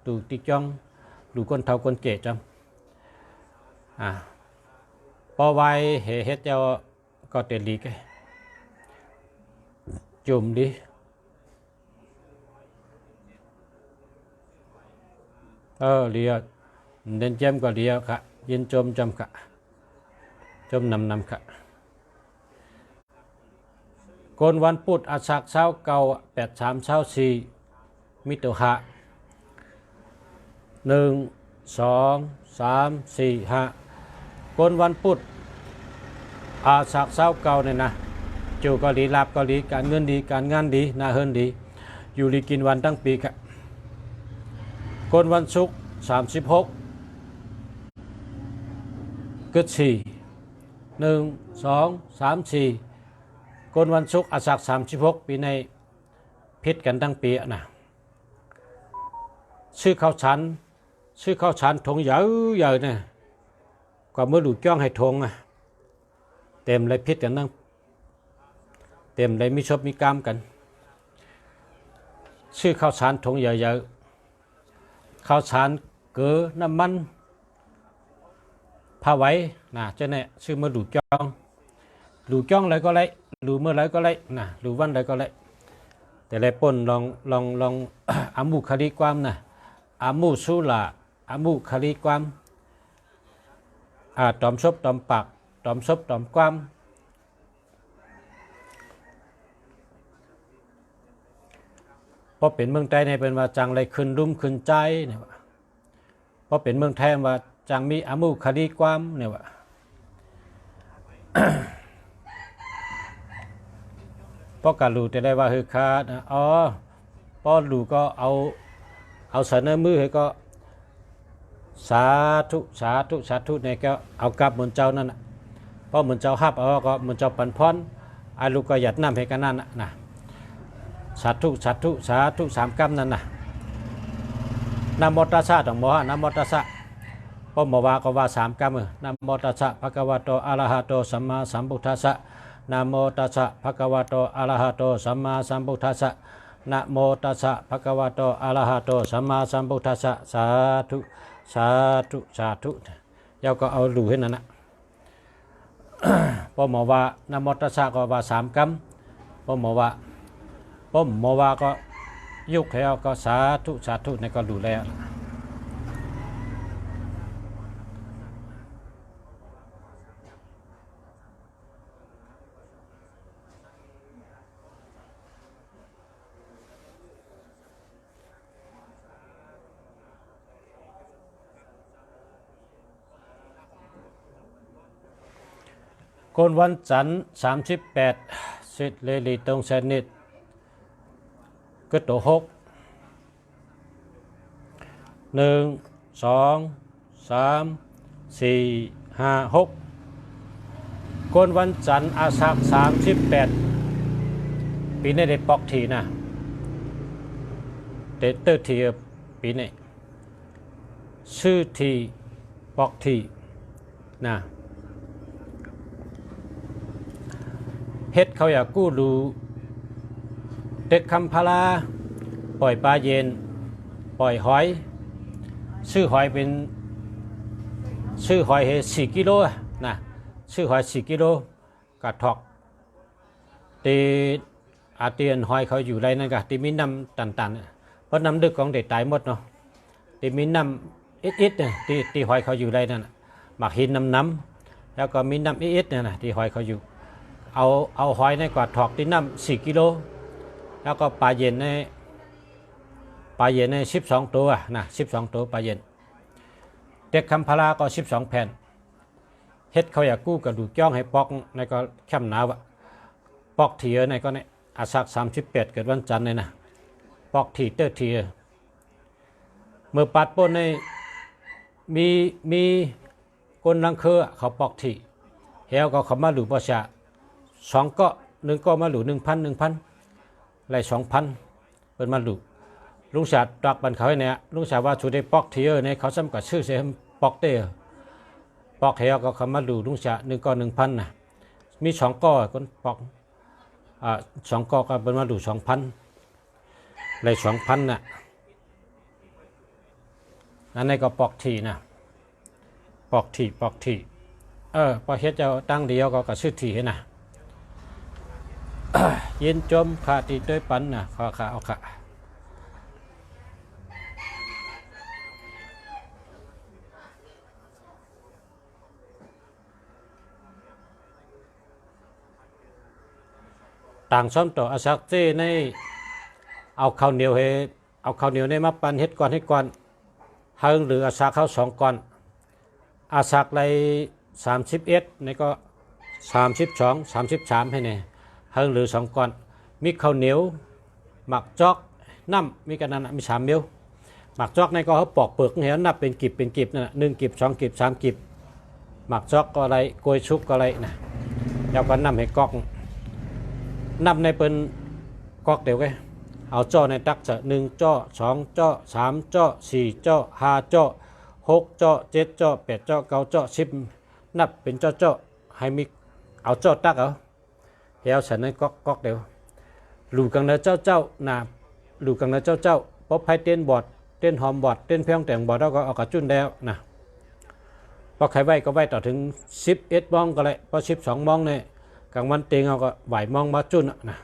ดูติจ้องดูคนเฒ่าคนแก่จังพอไว้เฮ็ดเจ้าก็เตลีกจุ่มดิเลียเด่นเจมก็เลียค่ะยินจมจำค่ะจมนำค่ะกนวันพุธอาสัก8324มิตุหะ1 2 3 4 5กนวันพุธอาสักเนี่ยนะจูก็ดีลาบก็ดีการเงินดีการงานดีนาเฮิรนดีอยู่ดีกินวันทั้งปีค่ะกนวันศุกร์36กึศ4 1 2 3 4กนวันศุกร์อาสัก36ปีในพิษกันทั้งปีนะชื่อข้าวฉันทงเยอะเนี่ยก็เมื่อดูจ้องให้ทงเต็มเลยพิษกันทั้งเต็มเลยมีชบมีกรรมกันชื่อข้าวฉันทงเยอะข้าวฉันเกลือน้ำมันผ้าไว้นะเจ้าเนี่ยชื่อเมื่อดูจ้อง หลูจ้องอะไรก็ไรหลูเมื่อไรก็ไรนะหลูวันไรก็ไรแต่ไรป่นลอง อามุคดีความนะอามุสุลาอามุคดีความตอมซบตอมปากตอมซบตอมความพอเป็นเมืองไทยในเป็นว่าจังไรขึ้นรุ่มขึ้นใจเนี่ยว่าพอเป็นเมืองไทยว่าจังมีอามุคดีความเนี่ยว่า พอการรู้จะได้ว่าคือคาอ๋อพอรู้ก็เอาเสนอมือให้ก็สาธุสาธุสาธุเนี่ยก็เอากลับเหมือนเจ้านั่นน่ะพอเหมือนเจ้าฮับเอาก็เหมือนเจ้าปันพรไอ้ลูกก็หยัดน้ำให้กันนั่นนะสาธุสาธุสาธุสามกรรมนั่นนะนะโมตัสสะต้องบอกนะโมตัสสะพอมาว่าก็ว่าสามกรรมนะโมตัสสะภะคะวะโตอะระหะโตสัมมาสัมพุทธัสสะนะโมตัสสะภะคะวะโตอะระหะโตสัมมาสัมพุทธัสสะนะโมตัสสะภะคะวะโตอะระหะโตสัมมาสัมพุทธัสสะสาธุสาธุสาธุเจ้าก็เอาหลู่ให้นั่นนะ พอหมอว่านะโมตัสสะก็ว่าสามกรรมพอหมอว่าก็ยุกให้เอาก็สาธุสาธุในก็หลู่แล้วคนวันจันทร์38สิทธิ์เลลีตรงเซนิตก็ตัว6 1 2 3 4 5 6คนวันจันทร์อาสา38ปีนี้ได้ปอกทีนะเตเตอร์ทีปีนี้ชื่อทีปอกทีนะเฮ็ดเขาอยากกู้ดูเด็กคำพาราปล่อยปลาเย็นปล่อยหอยซื้อหอยเป็นซื้อหอยให้4 กิโลนะซื้อหอย4 กิโลกระทอกตีอาเตียนหอยเขาอยู่ไรนั่นกะตีมีน้ำตันๆเพราะน้ำดึกของเด็กตายหมดเนาะตีมีน้ำอิดๆเนี่ยตีหอยเขาอยู่ไรนั่นหมักหินน้ำแล้วก็มีน้ำอิดๆเนี่ยนะตีหอยเขาอยู่เอาหอยในกวาดถอกที่น้ำ4 กิโลแล้วก็ปลาเย็นใน12 ตัวนะ12 ตัวปลาเย็นเด็กคำพาราก็12 แผ่นเฮ็ดเขาอยากกู้กระดูกจ้องให้ปอกในก็แคมหนาวปอกเถียในก็ในอาสัก38เกิดวันจันทร์เลยนะปอกถีเตอร์เถียเมื่อปัดป้นในมีคนรังเคอเขาปอกถีเฮวก็เขามาหลุประชา2 ก็1 ก็มาหลุ1,000ไร2,000เป็นมาหลุลุงชาติตักบันเขาเนี่ยลุงชาว่าชูได้ปอกเทียเนี่ยเขาซ้ำกับชื่อเสียปอกเตอปอกเฮวก็เขามาหลุลุงชา1 ก็ 1,000นะมี2 ก็คนปอก2 ก็เป็นมาหลุ2,000ไร2,000น่ะอันนี้ก็ปอกทีนะปอกทีพอเฮ็ดเจ้าตั้งเดียวก็ชื่อทีให้นะเย็นจมขาตีด้วยปันนะขาเอาขาต่างซ้อมต่ออาศักเจ้ในเอาข้าวเหนียวในมาปั้นเฮ็ดก่อนเฮิงหรืออาศักข้าว2 ก่อนอาศักไร31นี่ก็32 33ให้เนี่ยเฮิงหรือ2 ก่อนมีข้าวเหนียวหมักจอกน้ำมีกันนั้นมี3 เมลหมักจอกในก็เขาปอกเปลือกเหี่ยวนับเป็นกิบนั่นน่ะ1 กิบ 2 กิบ 3 กิบหมักจอกก็อะไรกล้วยชุบก็อะไรนะแล้วก็น้ำให้กอกน้ำในเป็นกอกเดียวกันเอาจ้อในตักจะ1 จ้อ 2 จ้อ 3 จ้อ 4 จ้อ 5 จ้อ 6 จ้อ 7 จ้อ 8 จ้อ 9 จ้อ 10นับเป็นจ้อให้มีเอาจ้อตักเอาเฮียวฉันนั้นก๊อกเดียวหลู่กังเนเจ้าหนาหลู่กังเนเจ้าป๊อปไพเต้นบอดเต้นหอมบอดเต้นเพียงแต่งบอดแล้วก็เอากระจุนแล้วนะพอใครไหวก็ไหวต่อถึง11 โมงก็เลยพอ12 โมงเนี่ยก ลางวันเตียงเอาก็ไหวมองมาจุนนะ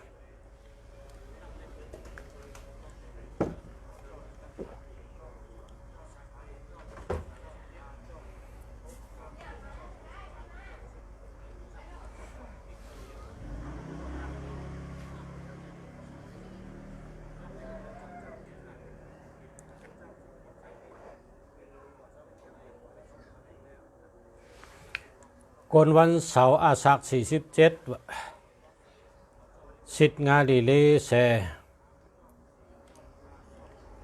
กนวันเสาร์อาสัก47สิทธิ์งาลีเลแซ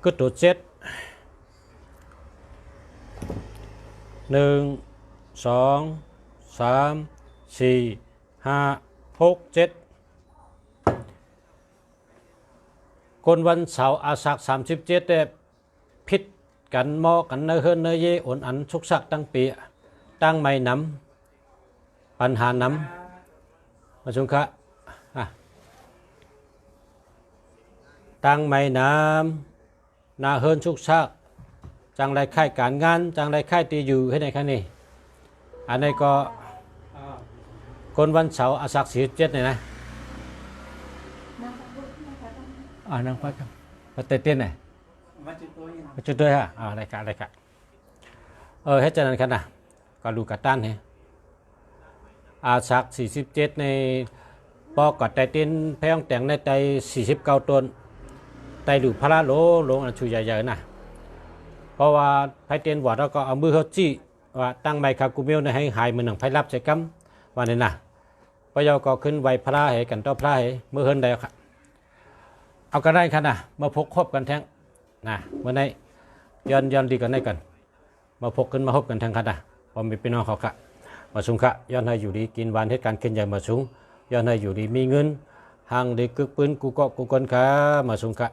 ก็ตัว7 1 2 3 4 5 6 7คนวันเสาร์อาสัก37แต่พิษกันหมอกันเนอเฮินเนอเยอ่อนอันสุกสักตั้งปีตั้งไม่น้ำปัญหาน้ำมาชงคะตั้งไม่น้ำนาเฮินสุกสักจังไรค่ายการงานจังไรค่ายตีอยู่ให้ในครั้งนี้อันนี้ก็คนวันเสาร์อาสัก47เนี่ยนะนั่งพักครับมาเต้นไหนมาจุดด้วยฮะอะไรกันให้เจริญกันนะก็ดูกัดตั้นเนี่ยอาสัก47ในปอกัดไตเต้นแพงแต่งในไต49ต้นไตดูพระโลงอันชูใหญ่ๆนะเพราะว่าไพเต้นวัดแล้วก็เอามือเขาจี้ว่าตั้งไมคากูเมลในให้หายมือหนังไพรับใจกำวันนี้นะพระเยาก็ขึ้นไวพระให้กันต่อพระให้เมื่อเฮินได้ครับเอากันได้ครับนะมาพกคบกันแท้งนะเมื่อไหร่ย้อนดีกันได้กันมาพกขึ้นมาพบกันแท้งครับนะพอมีพี่น้องเขาค่ะมาสุงค่ะย้อนให้อยู่ดีกินหวานเหตุการณ์ขึ้นใหญ่มาสุงย้อนให้อยู่ดีมีเงินห่างดีกึกปืนกูเกาะกูกลค่ะมาสุงค่ะ